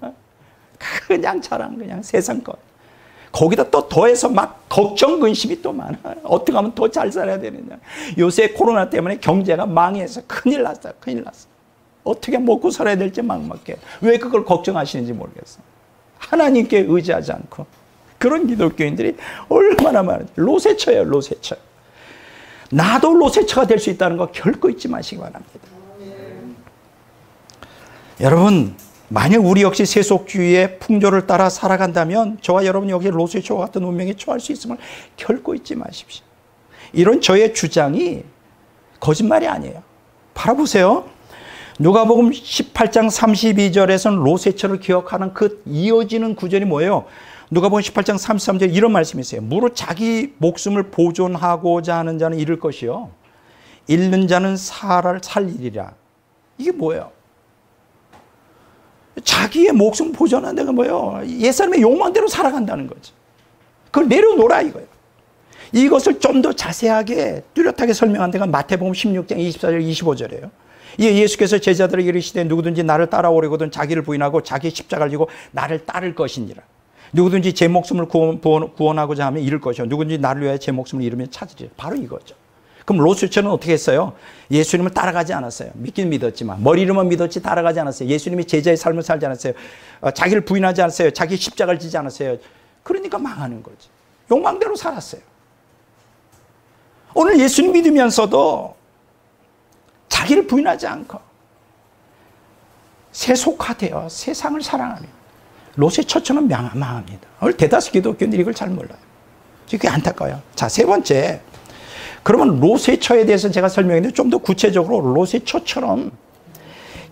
그냥 자랑, 그냥 세상 것. 거기다 또 더해서 막 걱정 근심이 또 많아. 어떻게 하면 더 잘 살아야 되느냐. 요새 코로나 때문에 경제가 망해서 큰일 났어요. 큰일 났어. 어떻게 먹고 살아야 될지 막막해. 왜 그걸 걱정하시는지 모르겠어. 하나님께 의지하지 않고. 그런 기독교인들이 얼마나 많은지. 롯의 처예요, 롯의 처. 나도 롯의 처가 될 수 있다는 거 결코 잊지 마시기 바랍니다. 여러분, 만약 우리 역시 세속주의의 풍조를 따라 살아간다면 저와 여러분 역시 롯의 처와 같은 운명에 처할 수 있음을 결코 잊지 마십시오. 이런 저의 주장이 거짓말이 아니에요. 바라보세요. 누가복음 18장 32절에서는 롯의 처를 기억하는 그 이어지는 구절이 뭐예요? 누가복음 18장 33절에 이런 말씀이 있어요. 무릇 자기 목숨을 보존하고자 하는 자는 잃을 것이요 잃는 자는 살리리라. 이게 뭐예요? 자기의 목숨 보존한다는 게 뭐예요? 옛사람의 욕망대로 살아간다는 거죠. 그걸 내려놓으라 이거예요. 이것을 좀 더 자세하게 뚜렷하게 설명한 데가 마태복음 16장 24절 25절이에요. 예수께서 제자들에게 이르시되 누구든지 나를 따라오려거든 자기를 부인하고 자기 십자가를 지고 나를 따를 것이니라. 누구든지 제 목숨을 구원하고자 하면 잃을 것이요 누구든지 나를 위하여 제 목숨을 잃으면 찾으리라. 바로 이거죠. 그럼 롯의 처는 어떻게 했어요? 예수님을 따라가지 않았어요. 믿긴 믿었지만 머리로만 믿었지 따라가지 않았어요. 예수님이 제자의 삶을 살지 않았어요. 자기를 부인하지 않았어요. 자기 십자가를 지지 않았어요. 그러니까 망하는 거지. 욕망대로 살았어요. 오늘 예수님 믿으면서도 자기를 부인하지 않고 세속화되어 세상을 사랑하며 롯의 처처럼 망합니다. 오늘 대다수 기독교인들이 이걸 잘 몰라요. 그게 안타까워요. 자, 세 번째. 그러면 롯의 처에 대해서 제가 설명했는데 좀 더 구체적으로 롯의 처처럼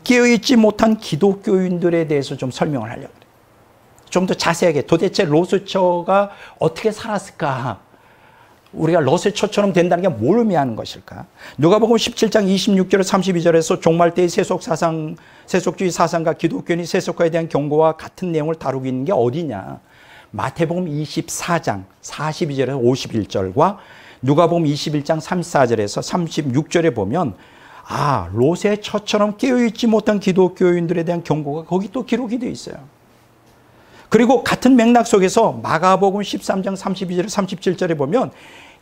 깨어있지 못한 기독교인들에 대해서 좀 설명을 하려고 해요. 좀 더 자세하게 도대체 롯의 처가 어떻게 살았을까? 우리가 롯의 처처럼 된다는 게 뭘 의미하는 것일까? 누가복음 17장 26절 32절에서 종말 때의 세속주의 사상과 기독교인의 세속화에 대한 경고와 같은 내용을 다루고 있는 게 어디냐? 마태복음 24장 42절에서 51절과 누가복음 21장 34절에서 36절에 보면 롯의 처처럼 깨어있지 못한 기독교인들에 대한 경고가 거기 또 기록이 되어 있어요. 그리고 같은 맥락 속에서 마가복음 13장 32절 37절에 보면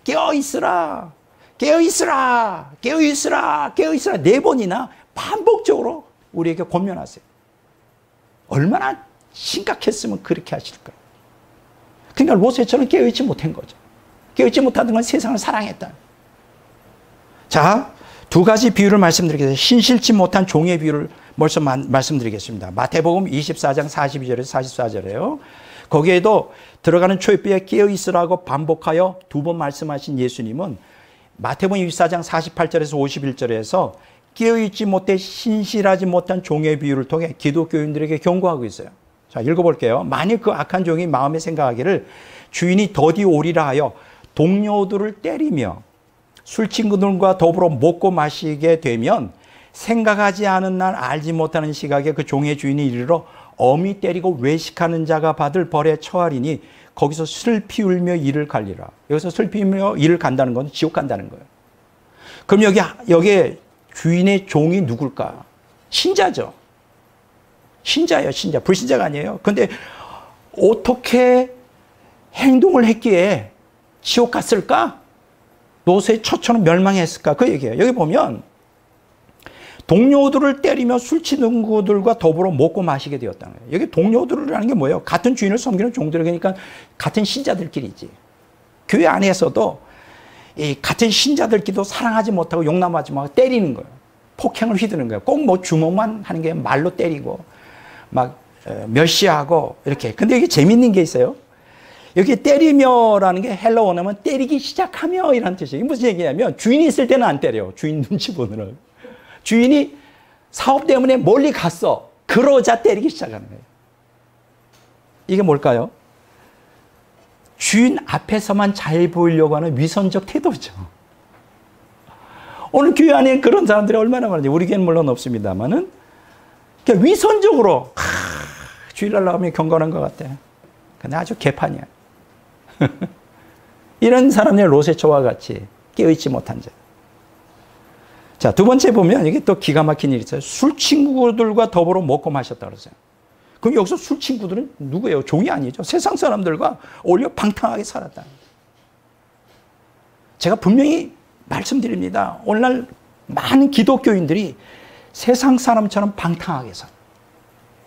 깨어있으라 깨어있으라 깨어있으라 깨어있으라 4번이나 반복적으로 우리에게 권면하세요. 얼마나 심각했으면 그렇게 하실까. 그러니까 롯의 처는 깨어있지 못한 거죠. 깨어있지 못하는 건 세상을 사랑했다. 자, 두 가지 비유를 말씀드리겠습니다. 신실치 못한 종의 비유를 벌써 말씀드리겠습니다. 마태복음 24장 42절에서 44절이에요. 거기에도 들어가는 초입비에 깨어있으라고 반복하여 2번 말씀하신 예수님은 마태복음 24장 48절에서 51절에서 깨어있지 못해 신실하지 못한 종의 비유를 통해 기독교인들에게 경고하고 있어요. 자, 읽어볼게요. 만일 그 악한 종이 마음에 생각하기를 주인이 더디 오리라 하여 동료들을 때리며 술 친구들과 더불어 먹고 마시게 되면 생각하지 않은 날 알지 못하는 시각에 그 종의 주인이 이르러 엄히 때리고 외식하는 자가 받을 벌에 처하리니 거기서 슬피 울며 이를 갈리라. 여기서 슬피 울며 이를 간다는 건 지옥 간다는 거예요. 그럼 여기에 주인의 종이 누굴까? 신자죠. 신자예요, 신자. 불신자가 아니에요. 근데 어떻게 행동을 했기에 지옥 갔을까? 롯의 처처럼 멸망했을까? 그 얘기예요. 여기 보면 동료들을 때리며 술 친구들과 더불어 먹고 마시게 되었다는 거예요. 여기 동료들이라는 게 뭐예요? 같은 주인을 섬기는 종들이니까 같은 신자들끼리지. 교회 안에서도 이 같은 신자들끼리도 사랑하지 못하고 용납하지 못하고 때리는 거예요. 폭행을 휘두르는 거예요. 꼭 뭐 주먹만 하는 게 말로 때리고 막 멸시하고 이렇게. 근데 이게 재밌는 게 있어요. 여기 때리며라는 게 헬러 원어면 때리기 시작하며 이라는 뜻이에요. 이게 무슨 얘기냐면 주인이 있을 때는 안 때려. 주인 눈치 보느라. 주인이 사업 때문에 멀리 갔어. 그러자 때리기 시작하는 거예요. 이게 뭘까요? 주인 앞에서만 잘 보이려고 하는 위선적 태도죠. 오늘 교회 안에 그런 사람들이 얼마나 많은지, 우리 교회는 물론 없습니다만은 그러니까 위선적으로 주일날 나오면 경건한 것 같아. 근데 아주 개판이야. 이런 사람이 로세초와 같이 깨어있지 못한 자. 자, 두 번째 보면 이게 또 기가 막힌 일이 있어요. 술 친구들과 더불어 먹고 마셨다 그러세요. 그럼 여기서 술 친구들은 누구예요? 종이 아니죠. 세상 사람들과 오히려 방탕하게 살았다. 제가 분명히 말씀드립니다. 오늘날 많은 기독교인들이 세상 사람처럼 방탕하게 살아요.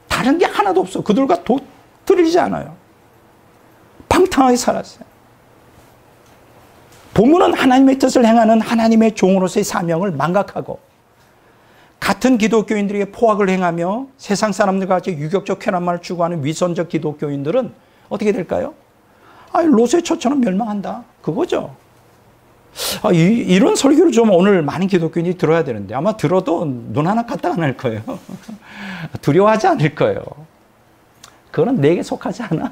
다른 게 하나도 없어. 그들과 틀리지 않아요. 방탕하게 살았어요. 본문은 하나님의 뜻을 행하는 하나님의 종으로서의 사명을 망각하고 같은 기독교인들에게 포악을 행하며 세상 사람들과 같이 유격적 쾌락만을 추구하는 위선적 기독교인들은 어떻게 될까요? 로세초처럼 멸망한다. 그거죠. 이런 설교를 좀 오늘 많은 기독교인이 들어야 되는데 아마 들어도 눈 하나 까딱 안 할 거예요. 두려워하지 않을 거예요. 그거는 내게 속하지 않아.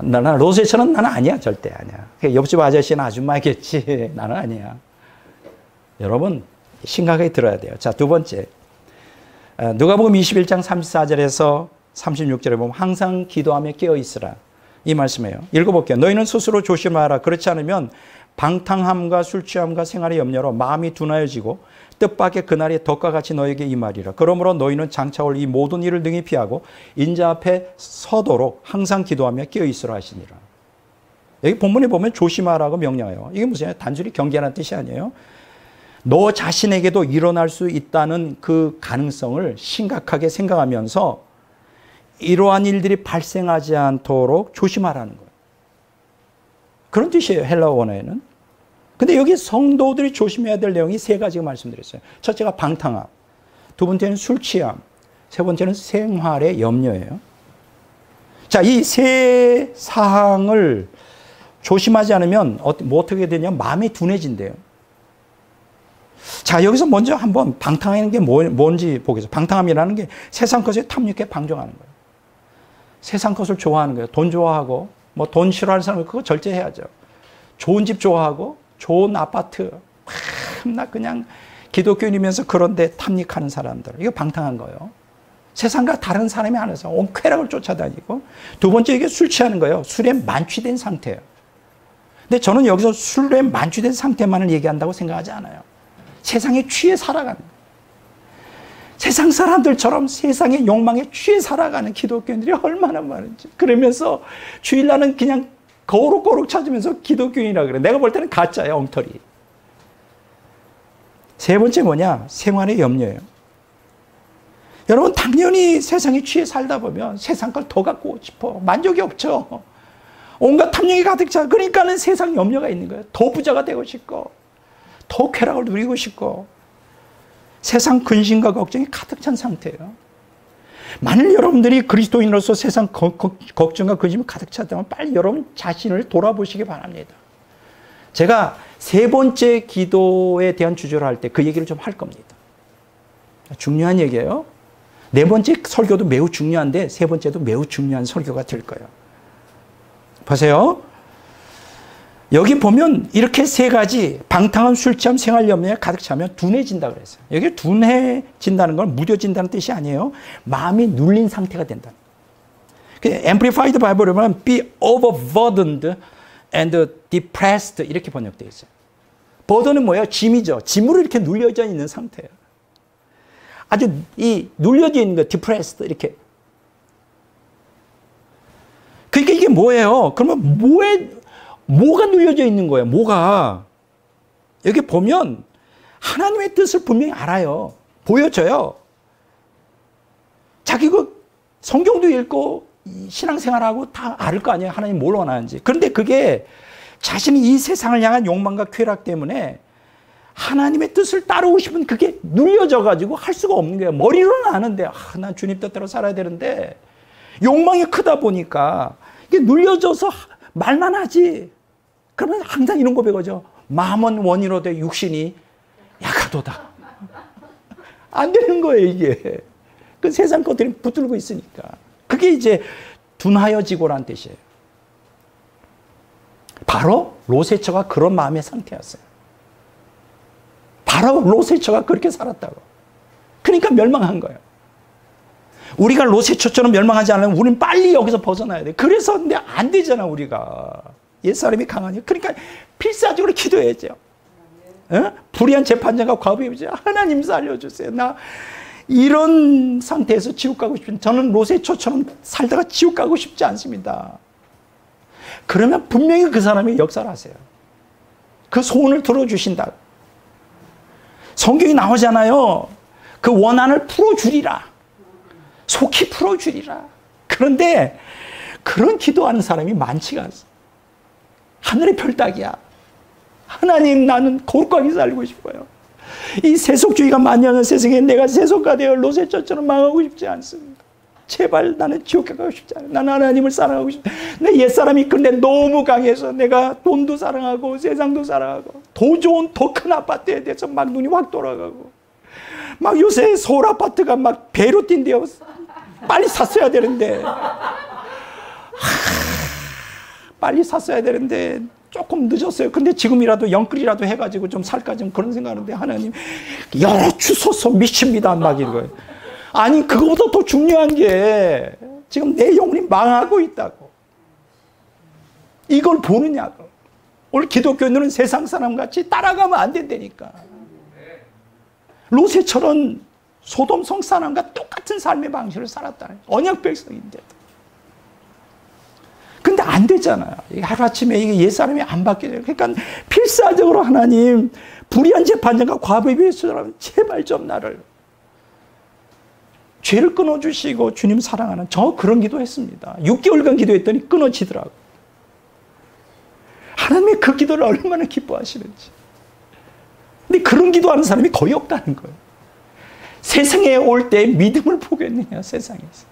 나는 로세처럼 나는 아니야. 절대 아니야. 옆집 아저씨는 아줌마겠지. 나는 아니야. 여러분 심각하게 들어야 돼요. 자, 두 번째. 누가복음 21장 34절에서 36절에 보면 항상 기도하며 깨어있으라. 이 말씀이에요. 읽어볼게요. 너희는 스스로 조심하라. 그렇지 않으면 방탕함과 술취함과 생활의 염려로 마음이 둔하여지고 뜻밖의 그날이 덕과 같이 너에게 임하리라. 그러므로 너희는 장차올 이 모든 일을 능히 피하고 인자 앞에 서도록 항상 기도하며 깨어있으라 하시니라. 여기 본문에 보면 조심하라고 명령해요. 이게 무슨 단순히 경계하는 뜻이 아니에요. 너 자신에게도 일어날 수 있다는 그 가능성을 심각하게 생각하면서 이러한 일들이 발생하지 않도록 조심하라는 거예요. 그런 뜻이에요. 헬라어 원어에는. 근데 여기 성도들이 조심해야 될 내용이 세 가지가 말씀드렸어요. 첫째가 방탕함, 두 번째는 술 취함, 세 번째는 생활의 염려예요. 자, 이 세 사항을 조심하지 않으면 어떻게 되냐면 마음이 둔해진대요. 자, 여기서 먼저 한번 방탕하는 게 뭔지 보겠습니다. 방탕함이라는 게 세상 것에 탐닉해 방종하는 거예요. 세상 것을 좋아하는 거예요. 돈 좋아하고 뭐 돈 싫어하는 사람은 그거 절제해야죠. 좋은 집 좋아하고 좋은 아파트, 나 그냥 기독교인이면서 그런데 탐닉하는 사람들, 이거 방탕한 거예요. 세상과 다른 사람이 안에서 온 쾌락을 쫓아다니고, 두 번째 이게 술 취하는 거예요. 술에 만취된 상태예요. 근데 저는 여기서 술에 만취된 상태만을 얘기한다고 생각하지 않아요. 세상에 취해 살아가는 거예요. 세상 사람들처럼 세상의 욕망에 취해 살아가는 기독교인들이 얼마나 많은지. 그러면서 주일날은 그냥 거룩거룩 찾으면서 기독교인이라 그래. 내가 볼 때는 가짜야, 엉터리. 세 번째 뭐냐? 생활의 염려예요. 여러분 당연히 세상에 취해 살다 보면 세상 걸 더 갖고 싶어. 만족이 없죠. 온갖 탐욕이 가득 차. 그러니까는 세상 염려가 있는 거예요. 더 부자가 되고 싶고 더 쾌락을 누리고 싶고 세상 근심과 걱정이 가득 찬 상태예요. 만일 여러분들이 그리스도인으로서 세상 걱정과 근심이 가득 찼다면 빨리 여러분 자신을 돌아보시기 바랍니다. 제가 세 번째 기도에 대한 주제를 할 때 그 얘기를 좀 할 겁니다. 중요한 얘기예요. 네 번째 설교도 매우 중요한데 세 번째도 매우 중요한 설교가 될 거예요. 보세요. 여기 보면 이렇게 세 가지 방탕한 술 취함 생활 염려에 가득 차면 둔해진다 그랬어요. 여기 둔해진다는 건 무뎌진다는 뜻이 아니에요. 마음이 눌린 상태가 된다. Amplified Bible에 보면 be overburdened and depressed 이렇게 번역되어 있어요. 버든은 뭐예요? 짐이죠. 짐으로 이렇게 눌려져 있는 상태예요. 아주 이 눌려져 있는 거 depressed 이렇게. 그러니까 이게 뭐예요? 그러면 뭐가 눌려져 있는 거예요? 뭐가? 여기 보면 하나님의 뜻을 분명히 알아요. 보여져요. 자기 그 성경도 읽고 신앙생활하고 다 알 거 아니에요. 하나님 뭘 원하는지. 그런데 그게 자신이 이 세상을 향한 욕망과 쾌락 때문에 하나님의 뜻을 따르고 싶은 그게 눌려져 가지고 할 수가 없는 거예요. 머리로는 아는데 난 주님 뜻대로 살아야 되는데 욕망이 크다 보니까 이게 눌려져서 말만 하지. 그러면 항상 이런 고백하죠. 마음은 원이로되 육신이 약하도다. 안 되는 거예요, 이게. 그 세상 것들이 붙들고 있으니까. 그게 이제 둔하여지고란 뜻이에요. 바로 롯의 처가 그런 마음의 상태였어요. 바로 롯의 처가 그렇게 살았다고. 그러니까 멸망한 거예요. 우리가 롯의 처처럼 멸망하지 않으면 우리는 빨리 여기서 벗어나야 돼. 그래서 근데 안 되잖아, 우리가. 옛사람이 강하니. 그러니까 필사적으로 기도해야죠. 어? 불의한 재판장과 과부이죠. 하나님 살려주세요. 나 이런 상태에서 지옥 가고 싶은, 저는 롯의 처처럼 살다가 지옥 가고 싶지 않습니다. 그러면 분명히 그 사람이 역사를 하세요. 그 소원을 들어주신다. 성경이 나오잖아요. 그 원한을 풀어주리라. 속히 풀어주리라. 그런데 그런 기도하는 사람이 많지가 않아. 하늘의 별따기야. 하나님, 나는 거룩하게 살고 싶어요. 이 세속주의가 만연한 세상에 내가 세속가 되어 롯의 처처럼 망하고 싶지 않습니다. 제발 나는 지옥 가고 싶지 않아요. 나는 하나님을 사랑하고 싶다. 내 옛사람이 근데 너무 강해서 내가 돈도 사랑하고 세상도 사랑하고 더 좋은 더 큰 아파트에 대해서 막 눈이 확 돌아가고 막 요새 서울 아파트가 막 배로 뛴대요. 빨리 샀어야 되는데 빨리 샀어야 되는데 조금 늦었어요. 근데 지금이라도 영끌이라도 해가지고 좀 살까 좀 그런 생각하는데 하나님 열어 주소서 미칩니다. 막 이거예요. 아니 그거보다 더 중요한 게 지금 내 영혼이 망하고 있다고. 이걸 보느냐고. 오늘 기독교인들은 세상 사람같이 따라가면 안 된다니까. 롯의처럼 소돔성 사람과 똑같은 삶의 방식을 살았다는 언약 백성인데. 근데 안 되잖아요. 하루아침에 이게 옛사람이 안 바뀌어요. 그러니까 필사적으로 하나님 불의한 재판장과 과부에 비해서라면 제발 좀 나를 죄를 끊어주시고 주님 사랑하는 저 그런 기도했습니다. 6개월간 기도했더니 끊어지더라고요. 하나님이 그 기도를 얼마나 기뻐하시는지. 근데 그런 기도하는 사람이 거의 없다는 거예요. 세상에 올 때 믿음을 보겠느냐, 세상에서.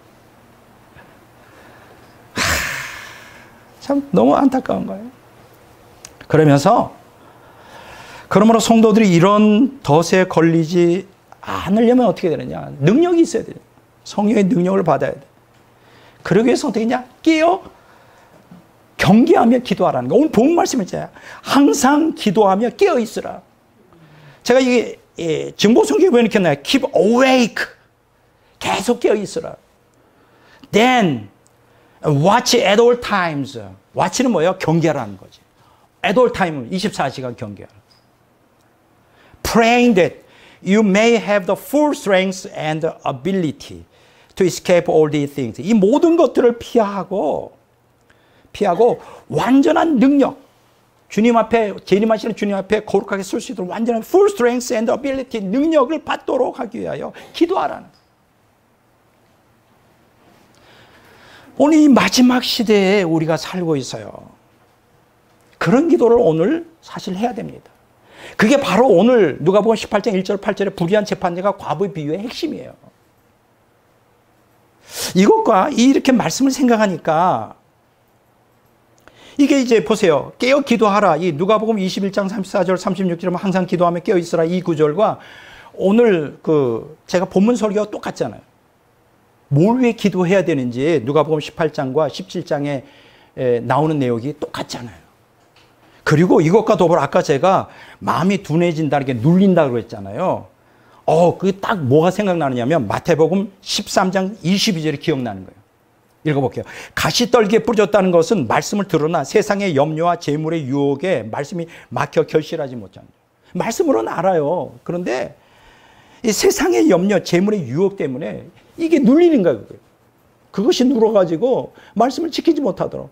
참 너무 안타까운 거예요. 그러면서 그러므로 성도들이 이런 덫에 걸리지 않으려면 어떻게 되느냐. 능력이 있어야 돼요. 성령의 능력을 받아야 돼. 그러기 위해서 어떻게 했냐. 깨어 경계하며 기도하라는 거. 오늘 본 말씀을 있잖아요. 항상 기도하며 깨어 있으라. 제가 이게 증보성경에 보면 이렇게 나와요. Keep awake. 계속 깨어 있으라. Then watch at all times. watch는 뭐예요? 경계하라는 거지. at all time 24시간 경계하라. Praying that you may have the full strength and ability to escape all these things. 이 모든 것들을 피하고 완전한 능력, 주님 앞에 재림하시는 주님 앞에 거룩하게 설 수 있도록 완전한 full strength and ability 능력을 받도록 하기 위하여 기도하라는. 오늘 이 마지막 시대에 우리가 살고 있어요. 그런 기도를 오늘 사실 해야 됩니다. 그게 바로 오늘 누가복음 18장 1절 8절의 불의한 재판장과 과부의 비유의 핵심이에요. 이것과 이렇게 말씀을 생각하니까 이게 이제 보세요. 깨어 기도하라. 이 누가복음 21장 34절 36절은 항상 기도하며 깨어 있으라 이 구절과 오늘 제가 본문 설교가 똑같잖아요. 뭘 위해 기도해야 되는지 누가복음 18장과 17장에 나오는 내용이 똑같잖아요. 그리고 이것과 더불어 아까 제가 마음이 둔해진다는 게 눌린다고 그랬잖아요. 그게 딱 뭐가 생각나느냐면 마태복음 13장 22절이 기억나는 거예요. 읽어볼게요. 가시떨기에 뿌려졌다는 것은 말씀을 들으나 세상의 염려와 재물의 유혹에 말씀이 막혀 결실하지 못합니다. 말씀으로는 알아요. 그런데 이 세상의 염려, 재물의 유혹 때문에 이게 눌리는 거예요. 그것이 눌어가지고 말씀을 지키지 못하도록.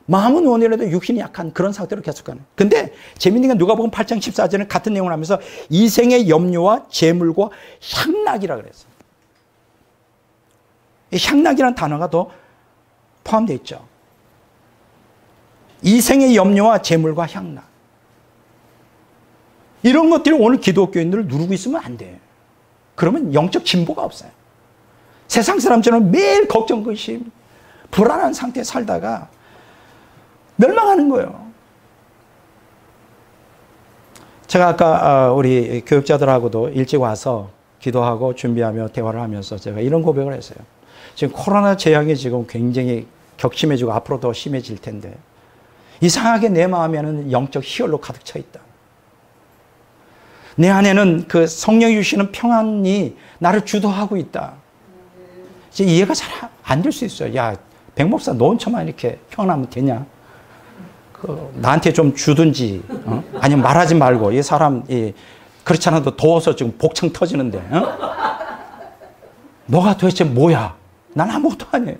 마음은 원이라도 육신이 약한 그런 상태로 계속하는. 근데 재밌는 건 누가복음 8장 14절은 같은 내용을 하면서 이생의 염려와 재물과 향락이라 그랬어요. 이 향락이라는 단어가 더 포함되어 있죠. 이생의 염려와 재물과 향락. 이런 것들이 오늘 기독교인들을 누르고 있으면 안 돼. 그러면 영적 진보가 없어요. 세상 사람처럼 매일 걱정, 근심, 불안한 상태에 살다가 멸망하는 거예요. 제가 아까 우리 교육자들하고도 일찍 와서 기도하고 준비하며 대화를 하면서 제가 이런 고백을 했어요. 지금 코로나 재앙이 지금 굉장히 격심해지고 앞으로 더 심해질 텐데 이상하게 내 마음에는 영적 희열로 가득 차 있다. 내 안에는 그 성령이 주시는 평안이 나를 주도하고 있다. 이제 이해가 잘 안 될 수 있어요. 야, 백 목사 너 혼자만 이렇게 평안하면 되냐? 나한테 좀 주든지, 아니면 말하지 말고, 이 사람, 그렇지 않아도 더워서 지금 복창 터지는데, 너가 도대체 뭐야? 난 아무것도 아니에요.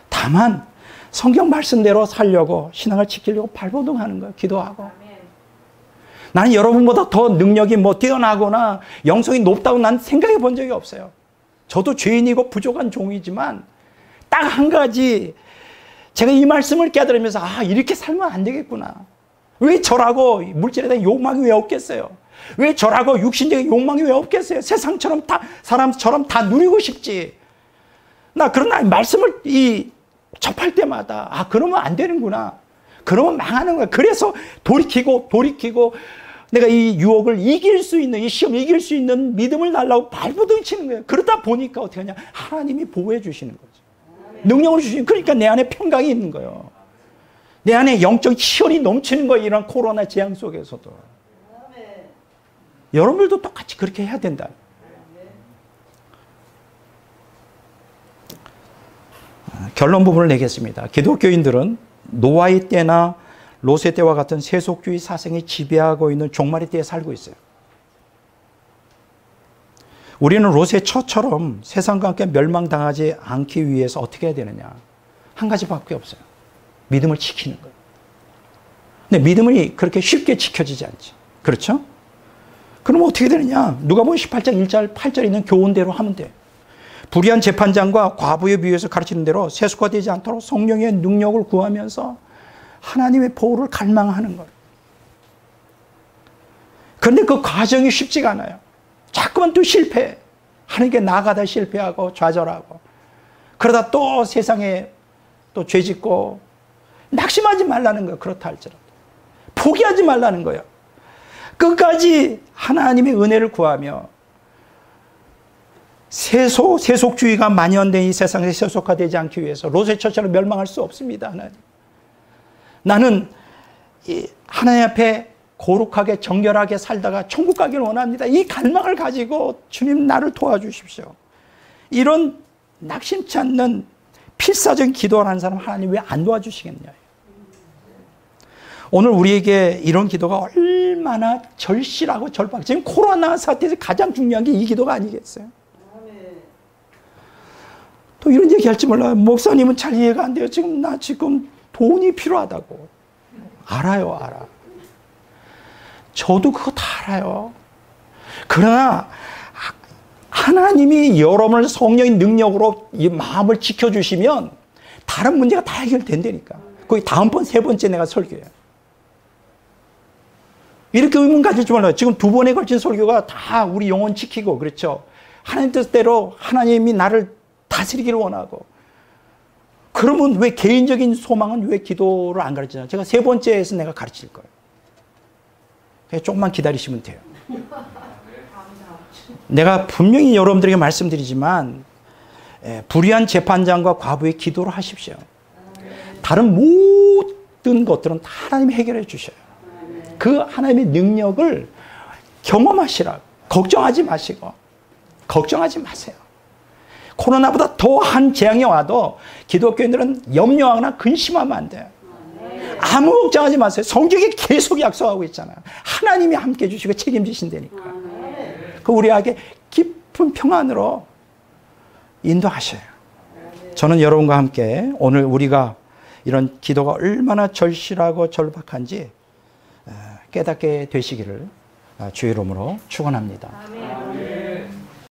다만, 성경 말씀대로 살려고, 신앙을 지키려고 발버둥하는 거예요. 기도하고. 나는 여러분보다 더 능력이 뛰어나거나 영성이 높다고 난 생각해 본 적이 없어요. 저도 죄인이고 부족한 종이지만, 딱 한 가지, 제가 이 말씀을 깨달으면서 이렇게 살면 안 되겠구나. 왜 저라고 물질에 대한 욕망이 왜 없겠어요? 왜 저라고 육신적인 욕망이 왜 없겠어요? 세상처럼 사람처럼 다 누리고 싶지. 그러나 말씀을 접할 때마다 그러면 안 되는구나. 그러면 망하는 거야. 그래서 돌이키고 내가 이 유혹을 이길 수 있는, 이 시험을 이길 수 있는 믿음을 달라고 발버둥 치는 거예요. 그러다 보니까 어떻게 하냐? 하나님이 보호해 주시는 거죠. 능력을 주시는, 그러니까 내 안에 평강이 있는 거예요. 내 안에 영적 희열이 넘치는 거예요. 이런 코로나 재앙 속에서도. 여러분들도 똑같이 그렇게 해야 된다. 결론 부분을 내겠습니다. 기독교인들은 노아의 때나 롯의 때와 같은 세속주의 사상이 지배하고 있는 종말의 때에 살고 있어요. 우리는 롯의 처처럼 세상과 함께 멸망당하지 않기 위해서 어떻게 해야 되느냐? 한 가지밖에 없어요. 믿음을 지키는 거예요. 근데 믿음이 그렇게 쉽게 지켜지지 않지. 그렇죠? 그럼 어떻게 되느냐? 누가복음 18장 1절 8절에 있는 교훈대로 하면 돼. 불의한 재판장과 과부에 비유해서 가르치는 대로 세속화되지 않도록 성령의 능력을 구하면서 하나님의 보호를 갈망하는 거예요. 그런데 그 과정이 쉽지가 않아요. 자꾸만 또 실패해. 하나님께 나아가다 실패하고 좌절하고 그러다 또 세상에 또 죄짓고 낙심하지 말라는 거예요. 그렇다 할지라도. 포기하지 말라는 거예요. 끝까지 하나님의 은혜를 구하며 세속주의가 만연된 이 세상에 세속화되지 않기 위해서 롯의 처처럼 멸망할 수 없습니다. 하나님. 나는 하나님 앞에 거룩하게 정결하게 살다가 천국 가기를 원합니다. 이 갈망을 가지고 주님 나를 도와주십시오. 이런 낙심치 않는 필사적인 기도를 하는 사람 하나님 왜 안 도와주시겠냐. 오늘 우리에게 이런 기도가 얼마나 절실하고 절박. 지금 코로나 사태에서 가장 중요한 게 이 기도가 아니겠어요? 또 이런 얘기 할지 몰라요. 목사님은 잘 이해가 안 돼요. 나 지금 돈이 필요하다고. 알아요, 알아. 저도 그거 다 알아요. 그러나 하나님이 여러분을 성령의 능력으로 이 마음을 지켜주시면 다른 문제가 다 해결된다니까. 거기 다음번, 세 번째 내가 설교해요. 이렇게 의문 가질지 몰라요. 지금 2번에 걸친 설교가 다 우리 영혼 지키고, 그렇죠? 하나님 뜻대로 하나님이 나를 다스리기를 원하고. 그러면 왜 개인적인 소망은 왜 기도를 안 가르치냐? 제가 3번째에서 내가 가르칠 거예요. 그냥 조금만 기다리시면 돼요. 내가 분명히 여러분들에게 말씀드리지만 불의한 재판장과 과부의 기도를 하십시오. 다른 모든 것들은 다 하나님이 해결해 주셔요. 그 하나님의 능력을 경험하시라고. 걱정하지 마시고. 걱정하지 마세요. 코로나보다 더한 재앙이 와도 기독교인들은 염려하거나 근심하면 안 돼요. 아무 걱정하지 마세요. 성경이 계속 약속하고 있잖아요. 하나님이 함께 해주시고 책임지신다니까. 그 우리에게 깊은 평안으로 인도하셔요. 저는 여러분과 함께 오늘 우리가 이런 기도가 얼마나 절실하고 절박한지 깨닫게 되시기를 주의 이름으로 축원합니다.